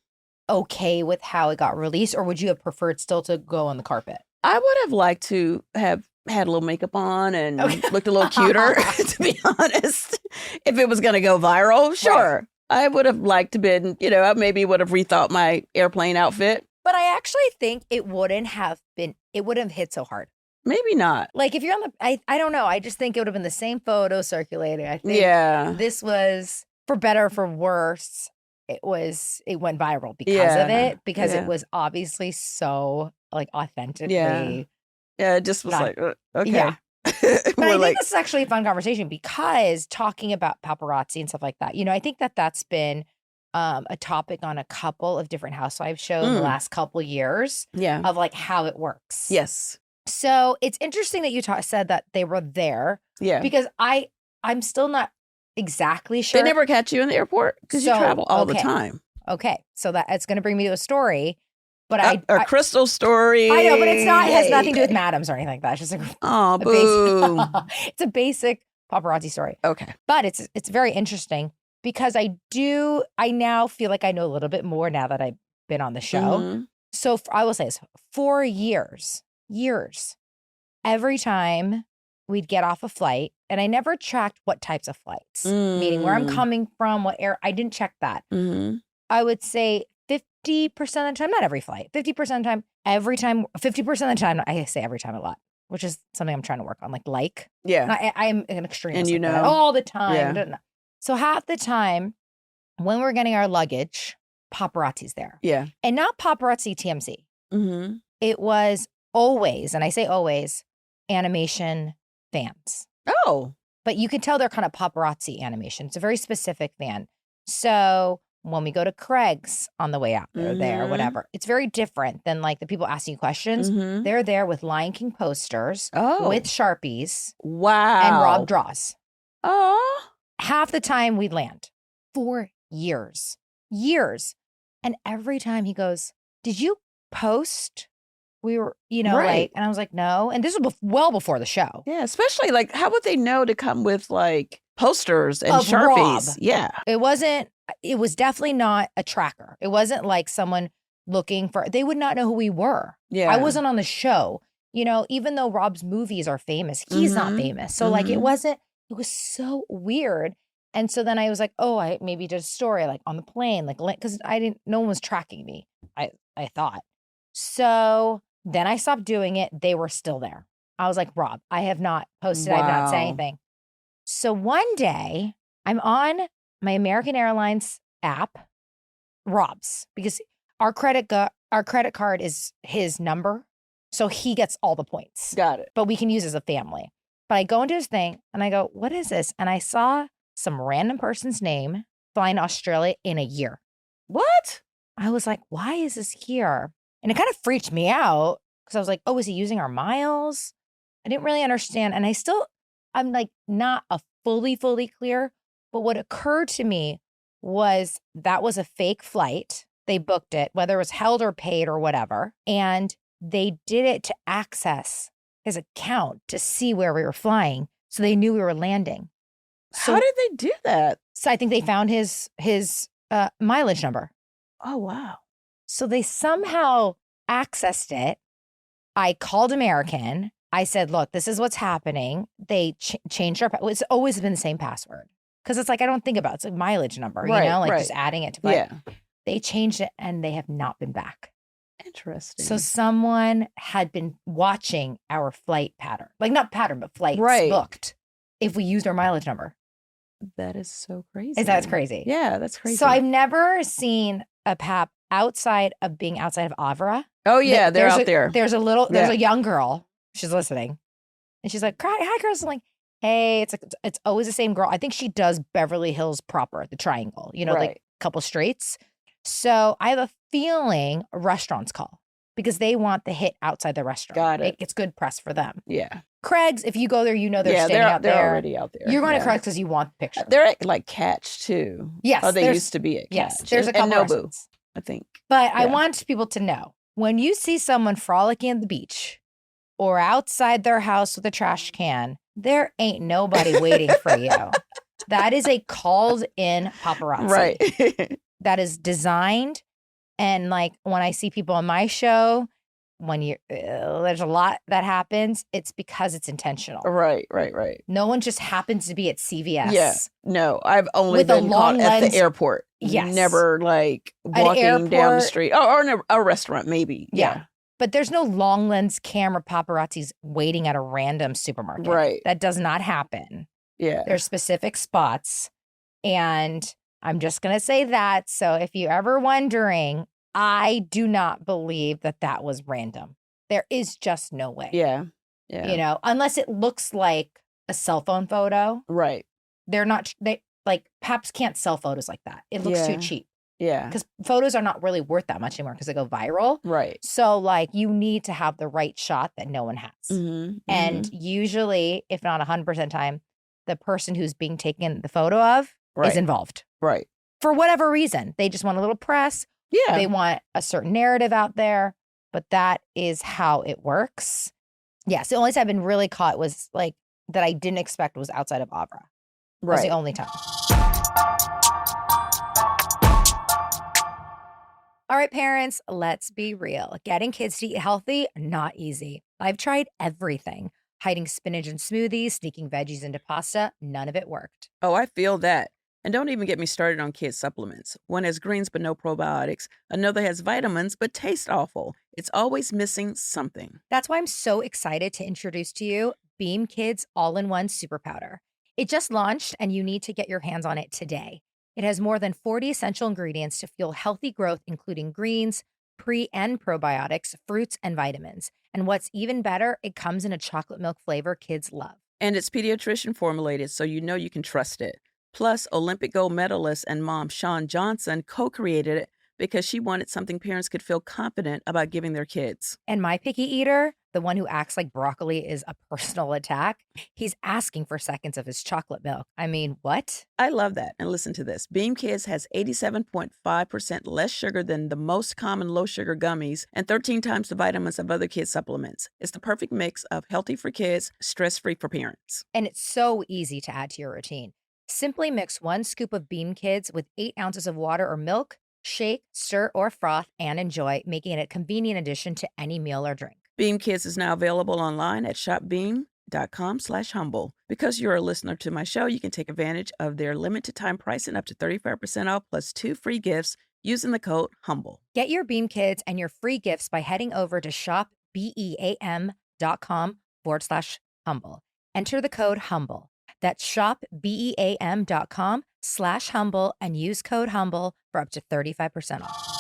okay with how it got released, or would you have preferred still to go on the carpet? I would have liked to have had a little makeup on and looked a little cuter, to be honest. If it was going to go viral, sure. Right. I would have liked to been, I maybe would have rethought my airplane outfit. But I actually think it wouldn't have hit so hard. Maybe not. Like if you're on the, I don't know. I just think it would have been the same photo circulating. I think this was, for better or for worse, it went viral because of it, because it was obviously so like authentically. Yeah, it just was like, okay. Yeah. But I think this is actually a fun conversation because talking about paparazzi and stuff like that, I think that's been a topic on a couple of different housewives shows in the last couple years of like how it works. Yes. So it's interesting that you said that they were there. Yeah. Because I'm still not exactly sure. They never catch you in the airport because you travel all the time. Okay. So it's going to bring me to a story. But a Crystal story. I know, but it has nothing to do with madams or anything like that. It's just boo. It's a basic paparazzi story. Okay. But it's very interesting because I now feel like I know a little bit more now that I've been on the show. Mm-hmm. So I will say this, for years, every time we'd get off a flight, and I never tracked what types of flights, meaning where I'm coming from, what air, I didn't check that. Mm-hmm. I would say 50% of the time, not every flight, 50% of the time, every time, 50% of the time, I say every time a lot, which is something I'm trying to work on. Yeah. I'm an extremist. And all the time. Yeah. So half the time when we're getting our luggage, paparazzi's there. Yeah. And not paparazzi TMZ. Mm-hmm. It was always, and I say always, animation fans. Oh. But you can tell they're kind of paparazzi animation. It's a very specific fan. So when we go to Craig's on the way out, they're there, whatever. It's very different than like the people asking you questions. Mm-hmm. They're there with Lion King posters, with Sharpies. Wow. And Rob draws. Oh. Half the time we'd land for years. And every time he goes, did you post? We were, right. And I was like, no. And this was well before the show. Yeah, especially like, how would they know to come with like posters and of Sharpies? Rob. Yeah. It was definitely not a tracker. It wasn't like someone looking for, they would not know who we were. Yeah. I wasn't on the show. Even though Rob's movies are famous, he's not famous. So like, it was so weird. And so then I was like, I maybe did a story like on the plane, like, because no one was tracking me. I thought. So then I stopped doing it. They were still there. I was like, Rob, I have not posted. Wow. I have not said anything. So one day I'm on my American Airlines app, Rob's, because our credit card is his number. So he gets all the points. Got it. But we can use it as a family. But I go into his thing and I go, what is this? And I saw some random person's name flying to Australia in a year. What? I was like, why is this here? And it kind of freaked me out because I was like, is he using our miles? I didn't really understand. And I'm like not a fully clear. But what occurred to me was that was a fake flight. They booked it, whether it was held or paid or whatever. And they did it to access his account to see where we were flying. So they knew we were landing. So, how did they do that? So I think they found his mileage number. Oh, wow. So they somehow accessed it. I called American. I said, look, this is what's happening. They changed our, it's always been the same password. Because it's like, I don't think about it. It's a mileage number, right. Just adding it to flight. Yeah. They changed it and they have not been back. Interesting. So someone had been watching our flight pattern. Like not pattern, but flights booked if we used our mileage number. That is so crazy. That's crazy. Yeah, that's crazy. So I've never seen a pap outside of being outside of Avra. Oh yeah, they're out there. There's a young girl. She's listening. And she's like, hi, girls. I'm like, hey, it's always the same girl. I think she does Beverly Hills proper, the triangle, like a couple streets. So I have a feeling restaurants call. because they want the hit outside the restaurant. Got it. It's good press for them. Yeah. Craig's, if you go there, you know they're Yeah, standing out there. they're already out there. You're going Yeah. to Craig's because you want the picture. They're at like Catch too. Yes, Oh, they there's- used to be at Catch. Yes, there's a And couple Nobu, restaurants. I think. But I Yeah. want people to know, when you see someone frolicking at the beach or outside their house with a trash can, there ain't nobody waiting for you. That is a called in paparazzi. Right. That is designed. And like when I see people on my show, when there's a lot that happens, it's because it's intentional. Right. No one just happens to be at CVS. Yeah. No, I've only With a been caught long at lens. the airport. Yes. Never like walking down the airport. street or in a restaurant, maybe. Yeah. But there's no long lens camera paparazzis waiting at a random supermarket. Right. That does not happen. Yeah. There's specific spots. And I'm just going to say that. So if you're ever wondering, I do not believe that was random. There is just no way. Yeah. Yeah. You know, unless it looks like a cell phone photo. Right. They're not, like Papz can't sell photos like that. It looks too Yeah. cheap Yeah. because photos are not really worth that much anymore because they go viral. Right. So like you need to have the right shot that no one has. Mm-hmm. And usually, if not 100% time, the person who's being taken the photo of Right. is involved Right. for whatever reason. They just want a little press. Yeah. They want a certain narrative out there, but that is how it works. Yes. The only time I've been really caught was like that I didn't expect was outside of Avra. That's the Right. only time. All right, parents, let's be real. Getting kids to eat healthy, not easy. I've tried everything. Hiding spinach in smoothies, sneaking veggies into pasta, none of it worked. Oh, I feel that. And don't even get me started on kids' supplements. One has greens but no probiotics. Another has vitamins but tastes awful. It's always missing something. That's why I'm so excited to introduce to you Beam Kids All-in-One Super Powder. It just launched and you need to get your hands on it today. It has more than 40 essential ingredients to fuel healthy growth, including greens, pre and probiotics, fruits, and vitamins. And what's even better, it comes in a chocolate milk flavor kids love. And it's pediatrician formulated, so you know you can trust it. Plus, Olympic gold medalist and mom Shawn Johnson co-created it because she wanted something parents could feel confident about giving their kids. And my picky eater, the one who acts like broccoli is a personal attack, he's asking for seconds of his chocolate milk. I mean, what? I love that. And listen to this. Beam Kids has 87.5% less sugar than the most common low-sugar gummies and 13 times the vitamins of other kids' supplements. It's the perfect mix of healthy for kids, stress-free for parents. And it's so easy to add to your routine. Simply mix 1 scoop of Beam Kids with 8 ounces of water or milk, shake, stir, or froth, and enjoy, making it a convenient addition to any meal or drink. Beam Kids is now available online at shopbeam.com/humble. Because you're a listener to my show, you can take advantage of their limited time pricing up to 35% off plus 2 free gifts using the code HUMBLE. Get your Beam Kids and your free gifts by heading over to shopbeam.com/humble. Enter the code HUMBLE. That's shopbeam.com/humble and use code HUMBLE for up to 35% off.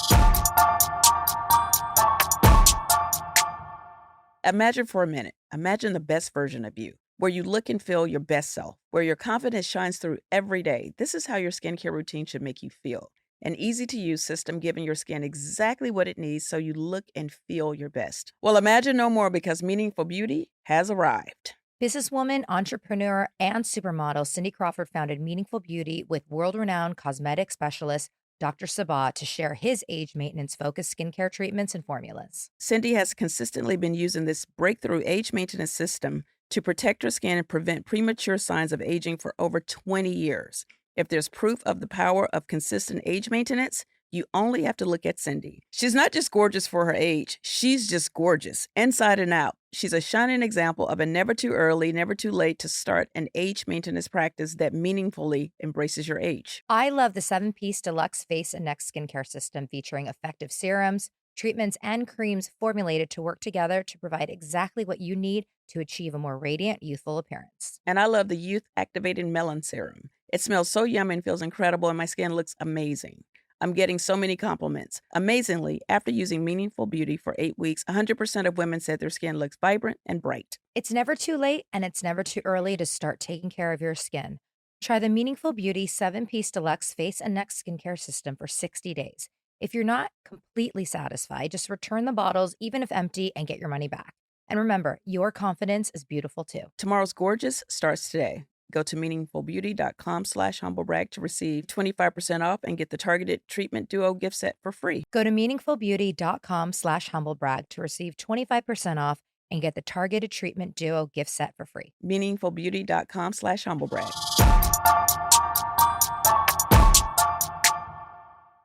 Imagine for a minute, imagine the best version of you, where you look and feel your best self, where your confidence shines through every day. This is how your skincare routine should make you feel. An easy-to-use system giving your skin exactly what it needs so you look and feel your best. Well, imagine no more because Meaningful Beauty has arrived. Businesswoman, entrepreneur, and supermodel Cindy Crawford founded Meaningful Beauty with world-renowned cosmetic specialist Dr. Sabah to share his age maintenance-focused skincare treatments and formulas. Cindy has consistently been using this breakthrough age maintenance system to protect her skin and prevent premature signs of aging for over 20 years. If there's proof of the power of consistent age maintenance, you only have to look at Cindy. She's not just gorgeous for her age, she's just gorgeous, inside and out. She's a shining example of a never too early, never too late to start an age maintenance practice that meaningfully embraces your age. I love the 7-piece deluxe face and neck skincare system featuring effective serums, treatments, and creams formulated to work together to provide exactly what you need to achieve a more radiant, youthful appearance. And I love the Youth Activating Melon Serum. It smells so yummy and feels incredible, and my skin looks amazing. I'm getting so many compliments. Amazingly, after using Meaningful Beauty for 8 weeks, 100% of women said their skin looks vibrant and bright. It's never too late and it's never too early to start taking care of your skin. Try the Meaningful Beauty 7-piece deluxe face and neck skincare system for 60 days. If you're not completely satisfied, just return the bottles, even if empty, and get your money back. And remember, your confidence is beautiful too. Tomorrow's Gorgeous starts today. Go to meaningfulbeauty.com/humblebrag to receive 25% off and get the Targeted Treatment Duo gift set for free. Go to meaningfulbeauty.com/humblebrag to receive 25% off and get the Targeted Treatment Duo gift set for free. meaningfulbeauty.com/humblebrag.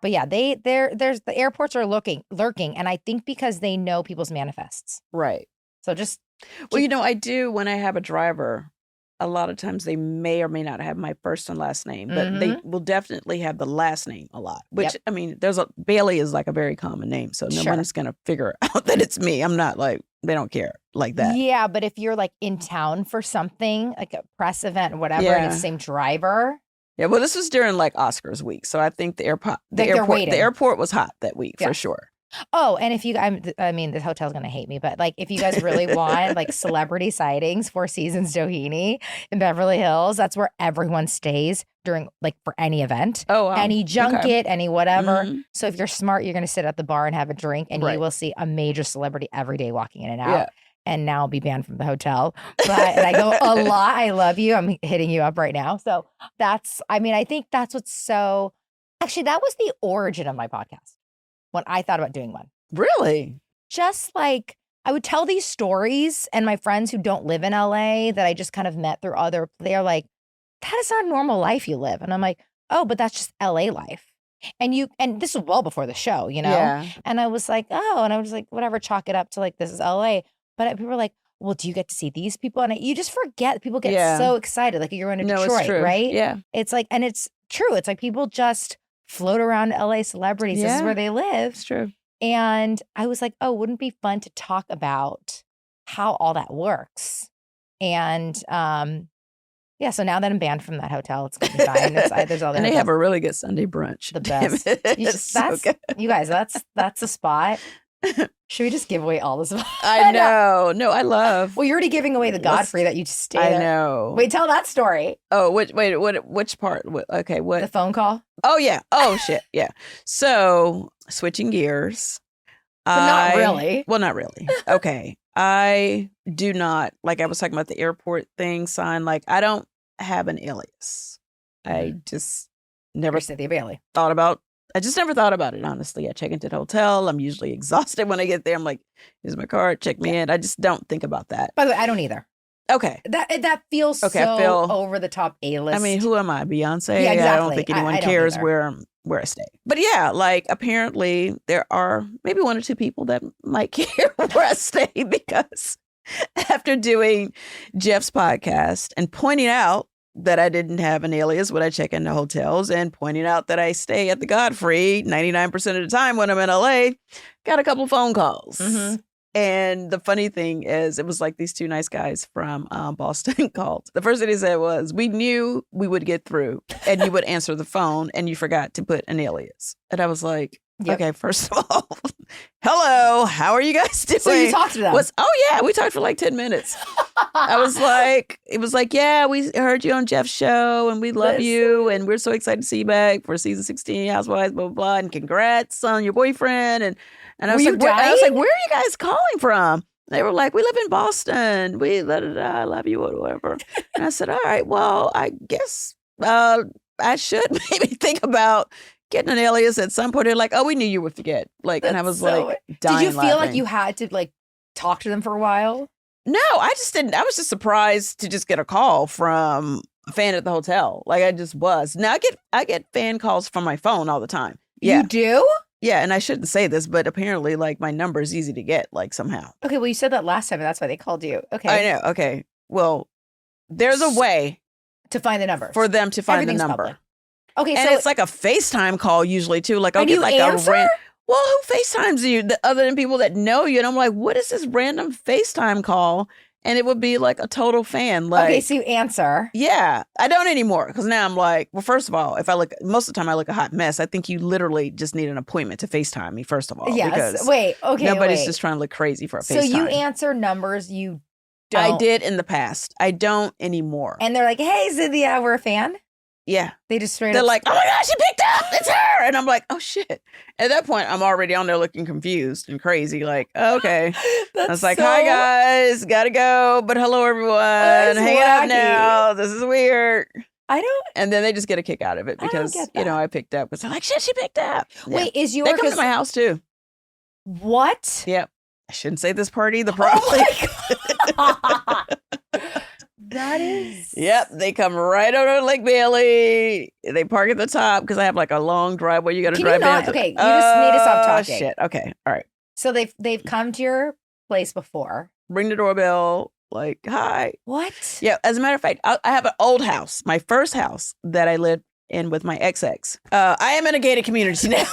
But yeah, there's the airports are lurking, and I think because they know people's manifests. Right. So just Well, I do when I have a driver. A lot of times they may or may not have my first and last name, but they will definitely have the last name a lot. Which I mean, Bailey is like a very common name, so no one's gonna figure out that it's me. I'm not like they don't care like that. Yeah, but if you're like in town for something like a press event or whatever, and it's the same driver. Yeah, well, this was during like Oscars week, so I think the airport was hot that week for sure. Oh, and if you, I mean, the hotel's gonna hate me, but like if you guys really want like celebrity sightings, Four Seasons Doheny in Beverly Hills, that's where everyone stays during like for any event, any junket, any whatever. So if you're smart, you're gonna sit at the bar and have a drink, and you will see a major celebrity every day walking in and out. Yeah. And now I'll be banned from the hotel. And I go a lot. I love you. I'm hitting you up right now. So I think that's what's so, actually, that was the origin of my podcast when I thought about doing one. Really? Just like I would tell these stories, and my friends who don't live in LA that I just kind of met through they're like, that is not a normal life you live. And I'm like, oh, but that's just LA life. And this was well before the show, Yeah. And I was like, oh, and I was like, whatever, chalk it up to like, this is LA. But people were like, well, do you get to see these people? And you just forget. People get so excited. Like you're in Detroit, right? Yeah. It's like, and it's true. It's like people just float around LA celebrities. Yeah. This is where they live. It's true. And I was like, oh, wouldn't it be fun to talk about how all that works? And so now that I'm banned from that hotel, it's going to be fine. There's all and they have a really good Sunday brunch. The best. You guys, that's a spot. Should we just give away all this? I know. No, I love. Well, you're already giving away the Godfrey that you just stayed. I know. Wait, tell that story. Oh, which part? Okay, what? The phone call? Oh, yeah. Oh, shit. Yeah. So, switching gears. But not really. Well, not really. Okay. I do not, like I was talking about the airport thing sign, like I don't have an alias. I just never Cynthia Bailey. I just never thought about it, honestly. I check into the hotel. I'm usually exhausted when I get there. I'm like, here's my card, check me in. I just don't think about that. By the way, I don't either. Okay. That feels so over the top A-list. I mean, who am I? Beyonce? Yeah, exactly. I don't think anyone cares where I stay. But yeah, like apparently there are maybe one or two people that might care where I stay because after doing Jeff's podcast and pointing out that I didn't have an alias when I check into hotels and pointing out that I stay at the Godfrey 99% of the time when I'm in LA, got a couple phone calls. Mm-hmm. And the funny thing is, it was like these two nice guys from Boston called. The first thing they said was, we knew we would get through and you would answer the phone and you forgot to put an alias. And I was like, okay, first of all, hello, how are you guys doing? So you talked to them? We talked for like 10 minutes. It was like, yeah, we heard you on Jeff's show and we love you and we're so excited to see you back for season 16, Housewives, blah, blah, blah, and congrats on your boyfriend. And I was like, where are you guys calling from? They were like, we live in Boston. We I love you or whatever. And I said, all right, well, I guess I should maybe think about getting an alias at some point. They're like, oh, we knew you would forget. Like, and I was like, dying. Did you feel like you had to like talk to them for a while? No, I just didn't. I was just surprised to just get a call from a fan at the hotel. Like I just was. Now I get fan calls from my phone all the time. Yeah. You do? Yeah, and I shouldn't say this, but apparently like my number is easy to get, like somehow. Okay, well you said that last time and that's why they called you. Okay. I know. Okay. Well, there's a way to find the number. For them to find the number. Public. Okay, and so it's like a FaceTime call usually too. Like I'll get like answer? Well, who FaceTimes you other than people that know you? And I'm like, what is this random FaceTime call? And it would be like a total fan. Like, okay, so you answer. Yeah, I don't anymore because now I'm like, well, first of all, most of the time I look a hot mess. I think you literally just need an appointment to FaceTime me, first of all. Yes. Nobody's just trying to look crazy for a FaceTime. So you answer numbers you don't. I did in the past. I don't anymore. And they're like, hey, Cynthia, we're a fan. Yeah. They just straight They're up. like, oh my gosh, she picked up. It's her. And I'm like, oh shit. At that point, I'm already on there looking confused and crazy. Like, okay. I was like, hi guys, gotta go. But hello everyone. Hanging out now. This is weird. I don't. And then they just get a kick out of it I don't because, get you know, that. I picked up. Because they're like, shit, she picked up. Yeah. Wait, is your They come to my house too. What? Yep. I shouldn't say this party. The Oh problem. my God. That is. Yep, they come right over to Lake Bailey. They park at the top because I have like a long driveway. You got to Can drive you not? down. Okay, you just need to stop talking. Shit. Okay. All right. So they've come to your place before. Ring the doorbell. Like, hi. What? Yeah. As a matter of fact, I have an old house, my first house that I lived in with my ex. I am in a gated community now.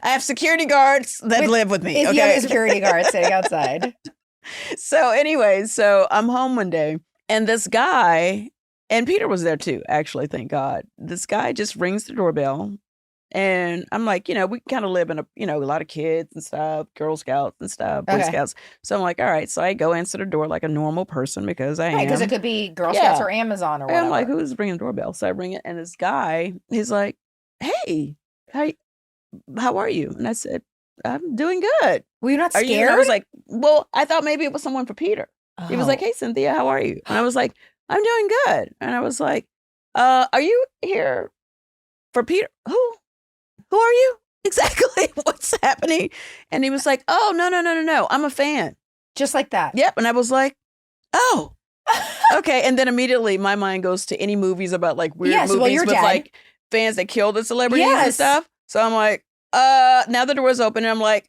I have security guards that live with me. You Okay. have a security guard sitting outside. So anyway, so I'm home one day and this guy, and Peter was there too, actually, thank God. This guy just rings the doorbell and I'm like, you know, we kind of live in a lot of kids and stuff, Girl Scouts and stuff, Boy Scouts. So I'm like, all right. So I go answer the door like a normal person because I am. Because it could be Girl Scouts or Amazon or whatever. And I'm like, who's ringing the doorbell? So I ring it and this guy, he's like, hey, how are you? And I said, I'm doing good. Were you not scared? And I was like, well, I thought maybe it was someone for Peter. Oh. He was like, hey, Cynthia, how are you? And I was like, I'm doing good. And I was like, are you here for Peter? Who are you? Exactly. What's happening? And he was like, oh, no. I'm a fan. Just like that. Yep. And I was like, oh, okay. And then immediately my mind goes to any movies about like weird movies with like fans that kill the celebrities and stuff. So I'm like, now the door's open and I'm like,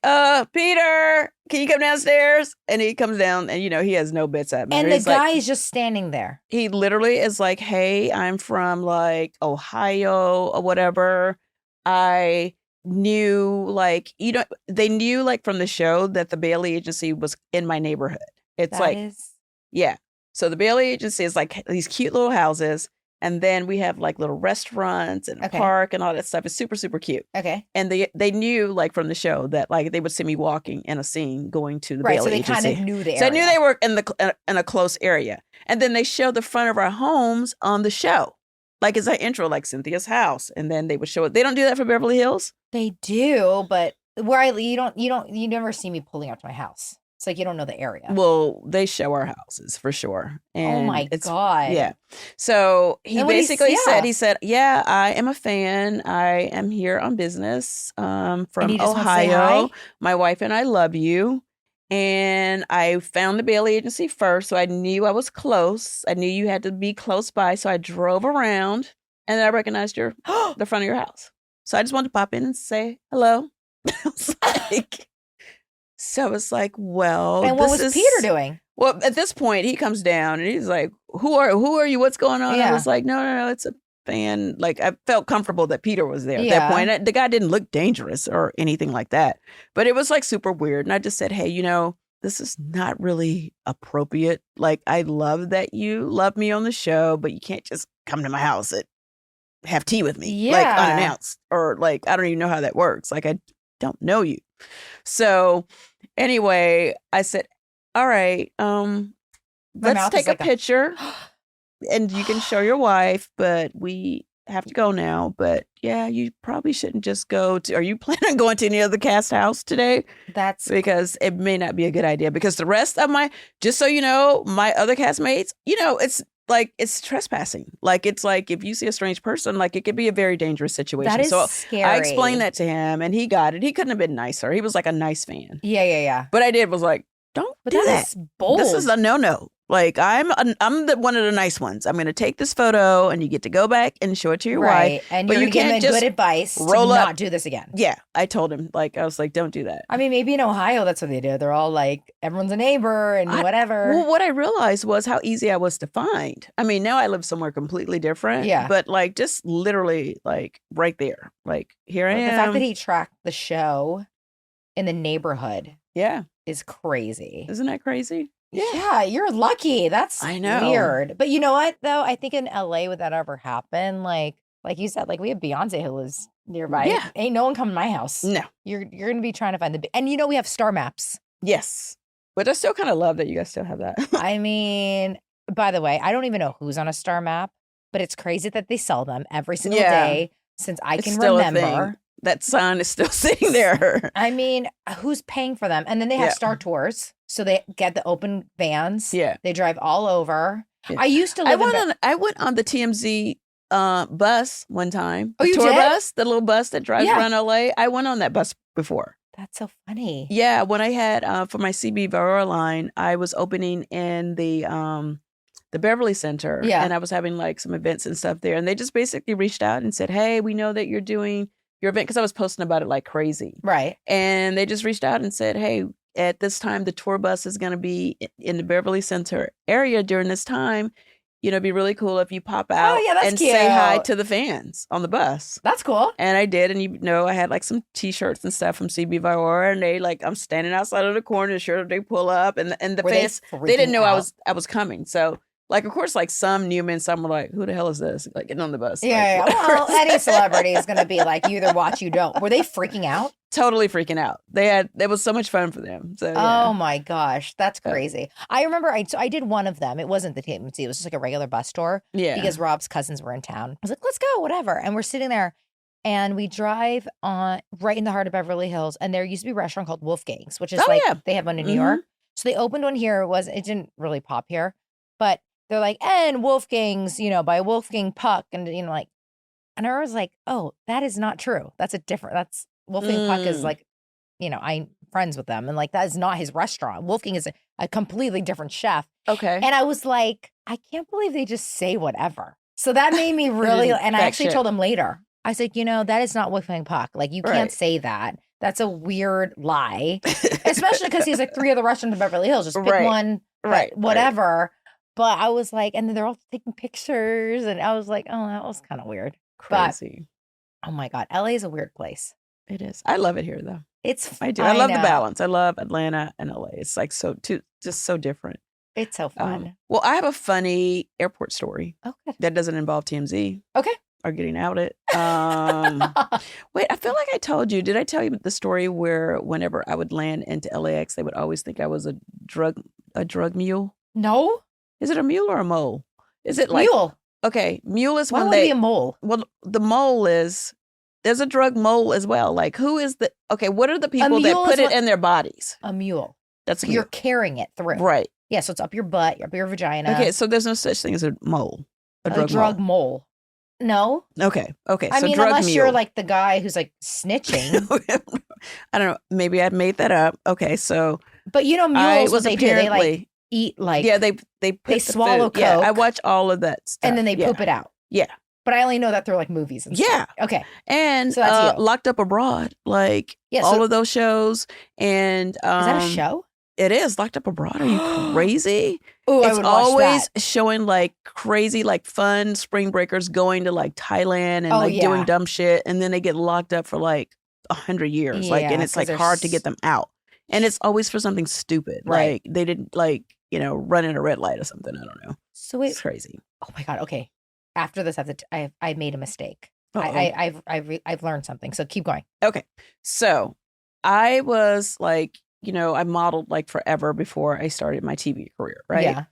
Peter, can you come downstairs? And he comes down and, you know, he has no bits at me. And the guy is just standing there. He literally is like, hey, I'm from like Ohio or whatever. I knew like, you know, they knew like from the show that the Bailey Agency was in my neighborhood. It's yeah. So the Bailey Agency is like these cute little houses. And then we have like little restaurants and a park and all that stuff. It's super, super cute. Okay. And they knew like from the show that like they would see me walking in a scene going to the Bailey Agency. So they kind of knew the area. So I knew they were in a close area. And then they showed the front of our homes on the show. Like as an intro, like Cynthia's house. And then they would show it. They don't do that for Beverly Hills? They do, but where you never see me pulling up to my house. It's like you don't know the area. Well, they show our houses for sure. And oh my God. Yeah. So he basically said, yeah, I am a fan. I am here on business from Ohio. My wife and I love you. And I found the Bailey Agency first. So I knew I was close. I knew you had to be close by. So I drove around and then I recognized the front of your house. So I just wanted to pop in and say hello. I was like... So it's like, well, and what was Peter doing? Well, at this point, he comes down and he's like, "Who are you? What's going on?" Yeah. I was like, "No, it's a fan." Like I felt comfortable that Peter was there at that point. The guy didn't look dangerous or anything like that, but it was like super weird. And I just said, "Hey, you know, this is not really appropriate. Like, I love that you love me on the show, but you can't just come to my house and have tea with me, like unannounced, or like I don't even know how that works. Like I don't know you." So anyway, I said, all right, let's take a picture and you can show your wife, but we have to go now. But yeah, you probably shouldn't just go to, are you planning on going to any other cast house today? That's because it may not be a good idea because the rest of just so you know, my other castmates, you know, it's like it's trespassing. Like it's like if you see a strange person, like it could be a very dangerous situation. That is so scary. I explained that to him and he got it. He couldn't have been nicer. He was like a nice fan. Yeah. But I was like, don't do that. Is bold. This is a no. Like I'm one of the nice ones. I'm going to take this photo and you get to go back and show it to your wife. And you're going to give him good advice to not do this again. Yeah. I told him, like, I was like, don't do that. I mean, maybe in Ohio, that's what they do. They're all like, everyone's a neighbor and whatever. Well, what I realized was how easy I was to find. I mean, now I live somewhere completely different. Yeah. But like just literally like right there. Like here I am. The fact that he tracked the show in the neighborhood. Yeah. Is crazy. Isn't that crazy? Yeah, you're lucky. That's weird. But you know what, though? I think in LA, would that ever happen? Like you said, like we have Beyonce who lives nearby. Yeah. Ain't no one coming to my house. No. You're going to be trying to find and you know, we have star maps. Yes. But I still kind of love that you guys still have that. I mean, by the way, I don't even know who's on a star map, but it's crazy that they sell them every single Yeah. day since I It's can still a thing. remember. That sign is still sitting there. I mean, who's paying for them? And then they have Yeah. Star Tours, so they get the open vans. Yeah. They drive all over. Yeah. I used to live I went on the TMZ bus one time. Oh, The you tour did? bus, the little bus that drives Yeah. around LA. I went on that bus before. That's so funny. Yeah, when I had for my CB Varroa line, I was opening in the Beverly Center, Yeah. and I was having like some events and stuff there, and they just basically reached out and said, "Hey, we know that you're doing your event," because I was posting about it like crazy, Right. and they just reached out and said, "Hey, at this time, the tour bus is going to be in the Beverly Center area during this time. You know, it'd be really cool if you pop out yeah, that's and say hi cute. to the fans on the bus." That's cool. And I did, and you know, I had like some T-shirts and stuff from CB Varroa, and they like, I'm standing outside of the corner, sure they pull up, and the Were fans, they they didn't freaking know out? I was coming, so like, of course, like some knew me, and some were like, "Who the hell is this?" Like getting on the bus, Yeah. like, Well, any celebrity is going to be like, you either watch, you don't. Were they freaking out? totally freaking out. It was so much fun for them. So Oh yeah. my gosh, that's crazy. I remember I did one of them. It wasn't the TMZ. It was just like a regular bus tour Yeah. because Rob's cousins were in town. I was like, let's go, whatever. And we're sitting there and we drive on right in the heart of Beverly Hills. And there used to be a restaurant called Wolfgang's, which is Oh, like, yeah. they have one in New Mhm. York. So they opened one here. It didn't really pop here, but they're like, and Wolfgang's, by Wolfgang Puck. And, like, and I was like, oh, that is not true. That's Wolfgang Puck is like, I'm friends with them. And like, that is not his restaurant. Wolfgang is a completely different chef. Okay. And I was like, I can't believe they just say whatever. So that made me really, and I Fact actually check. told him later, I was like, that is not Wolfgang Puck. Like, you can't Right. say that. That's a weird lie, especially because he's like 3 other restaurants in Beverly Hills. Just pick Right. one, Right. whatever. But I was like, and then they're all taking pictures. And I was like, oh, that was kind of weird. Crazy. Oh my God. LA is a weird place. It is. I love it here, though. I I love the know. balance. I love Atlanta and LA. It's like just so different. It's so fun. Well, I have a funny airport story Oh, good. that doesn't involve TMZ. Okay. Or getting outed. Wait, I feel like I told you. Did I tell you the story where whenever I would land into LAX, they would always think I was a drug mule? No? Is it a mule or a mole? Is it like Mule. okay? Mule is Why when would it they be a mole? well, the mole is there's a drug mole as well. Like who is the okay? What are the people that mule put is it what- in their bodies? A mule. That's a You're mule, carrying it through. right? Yeah, so it's up your butt, up your vagina. Okay, so there's no such thing as a mole, a a drug, mole. No. mole. Okay, I so mean, drug unless mule. you're like the guy who's like snitching. I don't know. Maybe I made that up. Okay, so But mules, I what was they do, they like apparently eat like, yeah they put they the swallow food. Yeah, I Coke, watch all of that stuff. and then they yeah. poop it out. Yeah. But I only know that through like movies and Yeah. stuff. Okay. And So that's you. Locked Up Abroad, like Yeah, all so- of those shows. And Is that a show? It is Locked Up Abroad. Are you crazy? Oh, I It's would watch always that. showing like crazy, like fun spring breakers going to like Thailand and Oh, like doing yeah. dumb shit, and then they get locked up for like 100 years. Like, Yeah, and it's 'cause like they're hard to get them out. And it's always for something stupid. Right. Like they didn't like run in a red light or something. I don't know. So wait. It's crazy. Oh my God. Okay. After this, I made a mistake. Uh-oh. I've learned something. So keep going. Okay. So I was like, I modeled like forever before I started my TV career, right? Yeah.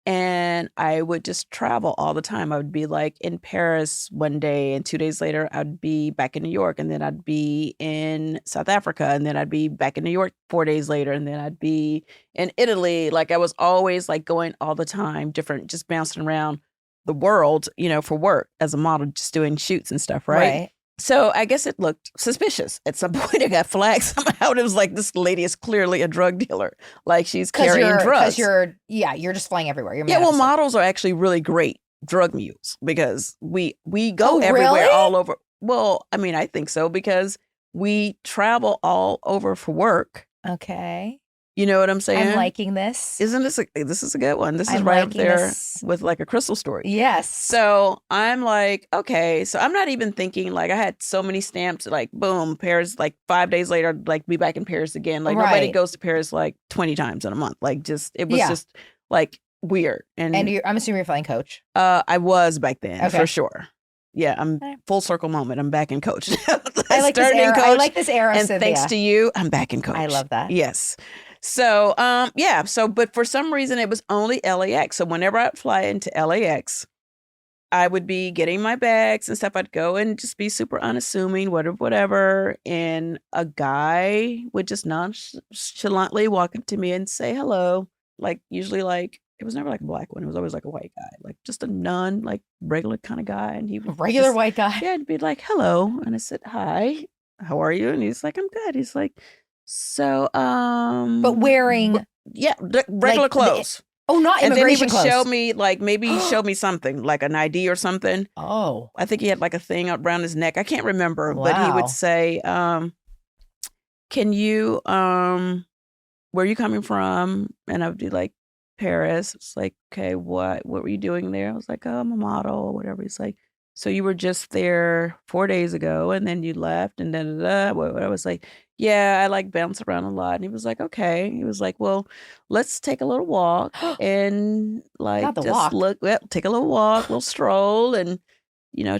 And I would just travel all the time. I would be like in Paris one day, and 2 days later, I'd be back in New York, and then I'd be in South Africa, and then I'd be back in New York 4 days later, and then I'd be in Italy. Like I was always like going all the time, different, just bouncing around the world, for work as a model, just doing shoots and stuff, right? So I guess it looked suspicious. At some point, I got flagged somehow. It was like, this lady is clearly a drug dealer. Like she's carrying drugs. Because you're just flying everywhere. You're Yeah, well, Madison. models are actually really great drug mules because we go everywhere, really? all over. Well, I mean, I think so because we travel all over for work. Okay. You know what I'm saying? I'm liking this. Isn't this is a good one? This is I'm right up liking there this. with like a Crystal story. Yes. So I'm like, okay. So I'm not even thinking like I had so many stamps like boom, Paris, like 5 days later, I'd, like be back in Paris again. Like nobody Right. goes to Paris like 20 times in a month. Like it was Yeah. just like weird. And I'm assuming you're flying coach. I was back then Okay. for sure. Yeah, I'm Okay. full circle moment. I'm back in coach. I like this Started in era. I Coach, like this era, and Cynthia. thanks to you, I'm back in coach. I love that. Yes. So, yeah. So, but for some reason, it was only LAX. So, whenever I'd fly into LAX, I would be getting my bags and stuff. I'd go and just be super unassuming, whatever. And a guy would just nonchalantly walk up to me and say hello. Like, usually, like, it was never like a black one. It was always like a white guy, like just a like regular kind of guy. And he would Regular white guy. Yeah, it'd be like, hello. And I said, hi, how are you? And he's like, I'm good. He's like, so, But wearing. Regular like, clothes. Not immigration and then he would clothes. show me, like, maybe show me something, like an ID or something. Oh. I think he had like a thing around his neck. I can't remember, Wow. but he would say, can you, where are you coming from? And I would be like, Paris. It's like, okay, what were you doing there? I was like, oh, I'm a model or whatever. He's like, so you were just there 4 days ago and then you left and then I was like, yeah, I like bounce around a lot. And he was like, okay. He was like, well, let's take a little walk and like take a little walk, little stroll and,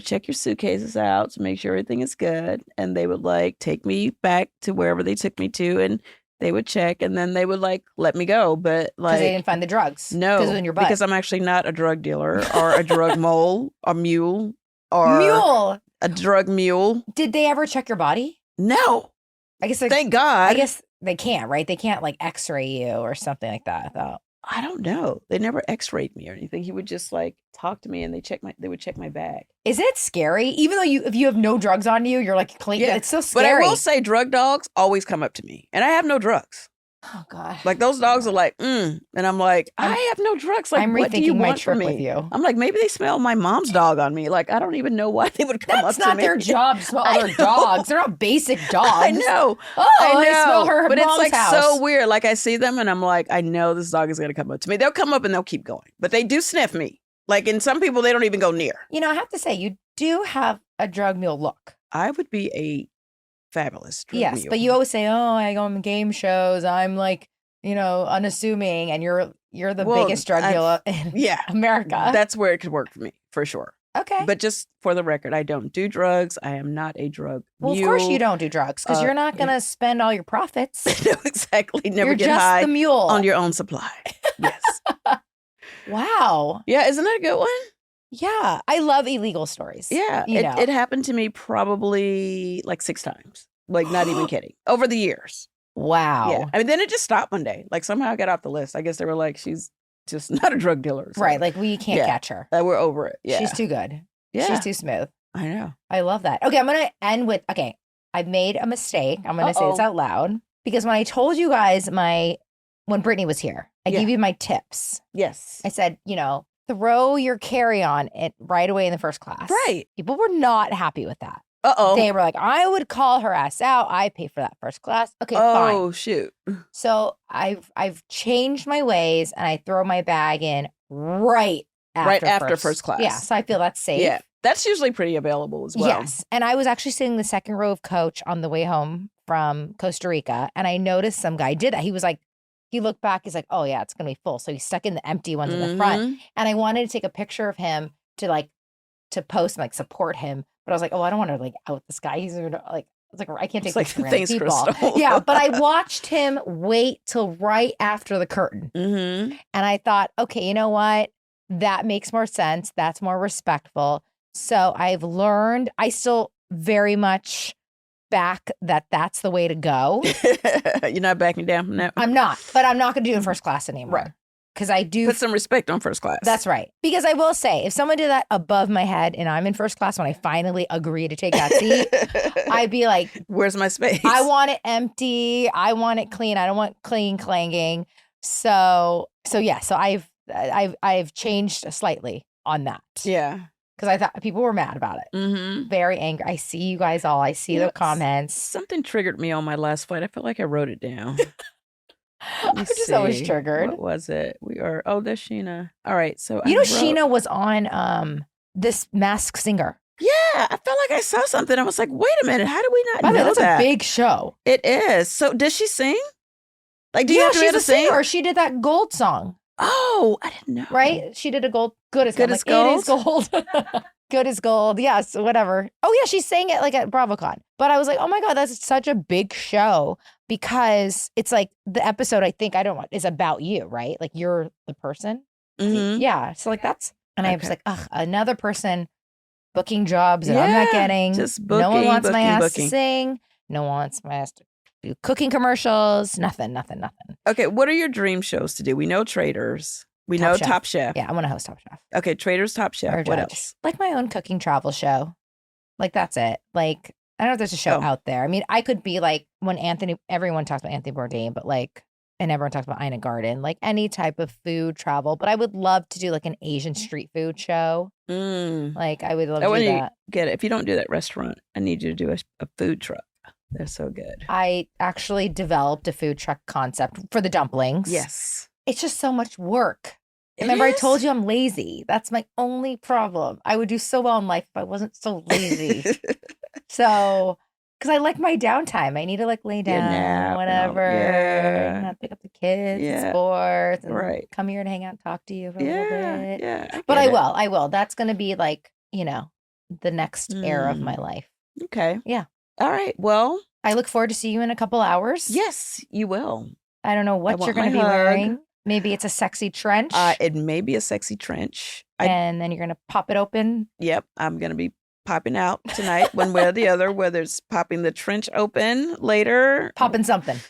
check your suitcases out to make sure everything is good. And they would like take me back to wherever they took me to and they would check and then they would like let me go. But like, because they didn't find the drugs. No, because it was in your butt. Because I'm actually not a drug dealer or a drug mole or mule or a drug mule. Did they ever check your body? No. I guess thank God. I guess they can't, right? They can't like X-ray you or something like that. Though. I don't know. They never X-rayed me or anything. He would just like talk to me and they would check my bag. Isn't it scary? Even though if you have no drugs on you, you're like clean. Yeah. It's so scary. But I will say drug dogs always come up to me and I have no drugs. Oh God. Like those dogs are like, and I'm like, I have no drugs. Like, what do you want from me? With you. I'm like, maybe they smell my mom's dog on me. Like, I don't even know why they would come up to me. That's not their job to smell other dogs. They're not basic dogs. I know. I know. They smell her but mom's it's like house. so weird. Like I see them and I'm like, I know this dog is going to come up to me. They'll come up and they'll keep going. But they do sniff me. Like, and some people, they don't even go near. I have to say, you do have a drug mule look. I would be a fabulous drug mule. But you always say, oh, I go on game shows. I'm like, unassuming, and you're the biggest drug dealer in America. That's where it could work for me, for sure. Okay. But just for the record, I don't do drugs. I am not a drug mule. Of course you don't do drugs, because you're not going to spend all your profits. No, exactly. Never you're get just high the mule. on your own supply. Yes. Wow. Yeah, isn't that a good one? Yeah. I love illegal stories. Yeah. It happened to me probably like 6 times. Like, not even kidding. Over the years. Wow. Yeah. I mean, then it just stopped one day. Like, somehow I got off the list. I guess they were like, she's just not a drug dealer. So. Right. Like, we can't catch her. We're over it. Yeah. She's too good. Yeah. She's too smooth. I know. I love that. Okay. I'm going to end with, I've made a mistake. I'm going to say this out loud. Because when I told you guys when Brittany was here, I gave you my tips. Yes. I said, throw your carry-on right away in the first class. Right. People were not happy with that. Uh-oh. They were like, I would call her ass out. I pay for that first class. Okay, fine. Oh, shoot. So I've changed my ways and I throw my bag in right after first class. Yeah, so I feel that's safe. Yeah, that's usually pretty available as well. Yes, and I was actually sitting in the second row of coach on the way home from Costa Rica, and I noticed some guy did that. He was like, he looked back, he's like, oh yeah, it's going to be full. So he stuck in the empty ones in the front. And I wanted to take a picture of him to post and like support him. But I was like, oh, I don't want to like out this guy. He's like, I was like, I can't take like, thanks, people. Crystal. Yeah, but I watched him wait till right after the curtain. And I thought, okay, you know what? That makes more sense. That's more respectful. So I've learned, I still very much back that's the way to go. You're not backing down from that? I'm not, but I'm not going to do it in first class anymore. Right. Because I do put some respect on first class. That's right. Because I will say, if someone did that above my head and I'm in first class when I finally agree to take that seat, I'd be like, where's my space? I want it empty. I want it clean. I don't want clean clanging. So yeah. So I've changed slightly on that. Yeah. Because I thought people were mad about it. Very angry. I see you guys all. I see the comments. Something triggered me on my last flight. I feel like I wrote it down. I'm just always triggered. What was it? There's Sheena. All right. So Sheena was on this Masked Singer. Yeah. I felt like I saw something. I was like, wait a minute. How do we not know that's that? A big show. It is. So does she sing? Like, do you have to be able to sing? Singer. She did that Gold song. Oh, I didn't know. Right? She did a gold. Good as gold. It is gold. Good as gold. Yes, whatever. Oh, yeah, she sang it like at BravoCon. But I was like, oh my God, that's such a big show because it's like the episode, I think, is about you, right? Like you're the person. Yeah. So like that's And I was like, ugh, another person booking jobs that I'm not getting. Just booking, no one wants my ass booking. to sing. No one wants my ass to do cooking commercials. Nothing. Okay, what are your dream shows to do? We know Traders. We know Top Chef. Yeah, I want to host Top Chef. Okay, Traders, Top Chef. Or What judge. else? Like my own cooking travel show. Like that's it. Like I don't know if there's a show out there. I mean, I could be like when everyone talks about Anthony Bourdain, but like, and everyone talks about Ina Garten, like any type of food travel. But I would love to do like an Asian street food show. Like I would love to do that. Get it. If you don't do that restaurant, I need you to do a food truck. They're so good. I actually developed a food truck concept for the dumplings. Yes. It's just so much work. Remember, I told you I'm lazy. That's my only problem. I would do so well in life if I wasn't so lazy. So, because I like my downtime. I need to like lay down, whatever, and not pick up the kids, and sports, and come here and hang out and talk to you for a little bit. Yeah, but I will. That's going to be like, the next era of my life. Okay. Yeah. All right. Well, I look forward to see you in a couple hours. Yes, you will. I don't know what you're going to be wearing. Maybe it's a sexy trench. It may be a sexy trench. And then you're going to pop it open. Yep. I'm going to be popping out tonight one way or the other, whether it's popping the trench open later. Popping something.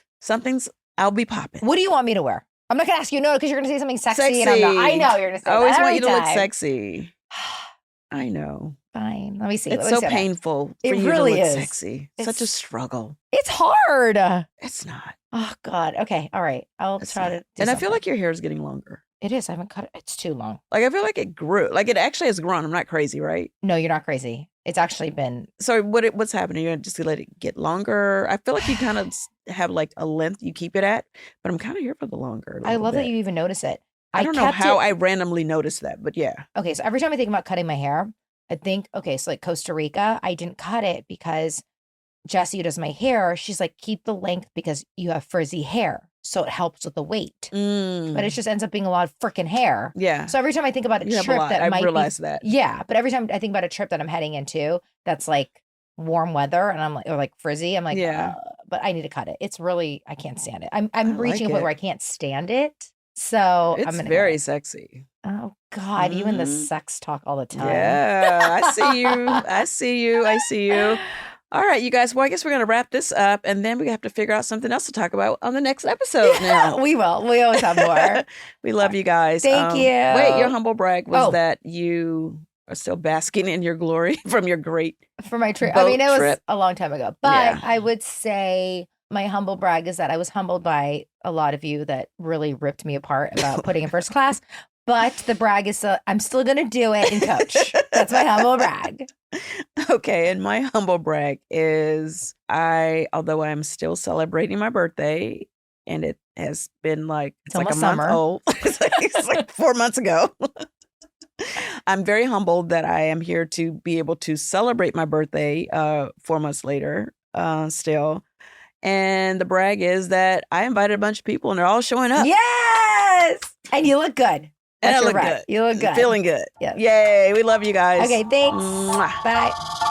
I'll be popping. What do you want me to wear? I'm not going to ask you no because you're going to say something sexy. And I'm not. I know you're going to say I always want you to time. look sexy. I know. Fine. Let me see. It's so painful for you really to look is. sexy. It's such a struggle. It's hard. It's not. Oh, God. Okay. All right. I'll try to do And something. I feel like your hair is getting longer. It is. I haven't cut it. It's too long. Like, I feel like it grew. Like, it actually has grown. I'm not crazy, right? No, you're not crazy. It's actually been. So what's happening? You're just going to let it get longer? I feel like you kind of have like a length you keep it at, but I'm kind of here for the longer. I love that you even notice it. I don't know how I randomly noticed that, but yeah. Okay. So every time I think about cutting my hair, I think, okay, so like Costa Rica, I didn't cut it because Jessie, who does my hair, she's like, keep the length because you have frizzy hair. So it helps with the weight. But it just ends up being a lot of freaking hair. Yeah. So every time I think about a trip that might realized that. Yeah. But every time I think about a trip that I'm heading into that's like warm weather and I'm like, or like frizzy, I'm like, but I need to cut it. It's really, I can't stand it. I'm reaching a point where I can't stand it. So it's very sexy. Oh God, you and the sex talk all the time. Yeah, I see you. I see you. All right, you guys. Well, I guess we're going to wrap this up, and then we have to figure out something else to talk about on the next episode now. We will. We always have more. We love you guys. Thank you. Wait, your humble brag was that you are still basking in your glory from your great for my trip. I mean, it was trip. a long time ago, but I would say my humble brag is that I was humbled by a lot of you that really ripped me apart about putting in first class. But the brag is I'm still going to do it and coach. That's my humble brag. Okay. And my humble brag is although I'm still celebrating my birthday and it has been like, it's like a month old. It's like 4 months ago. I'm very humbled that I am here to be able to celebrate my birthday 4 months later still. And the brag is that I invited a bunch of people and they're all showing up. Yes. And you look good. And I look good. You look good. Feeling good. Yes. Yay. We love you guys. Okay, thanks. Mwah. Bye.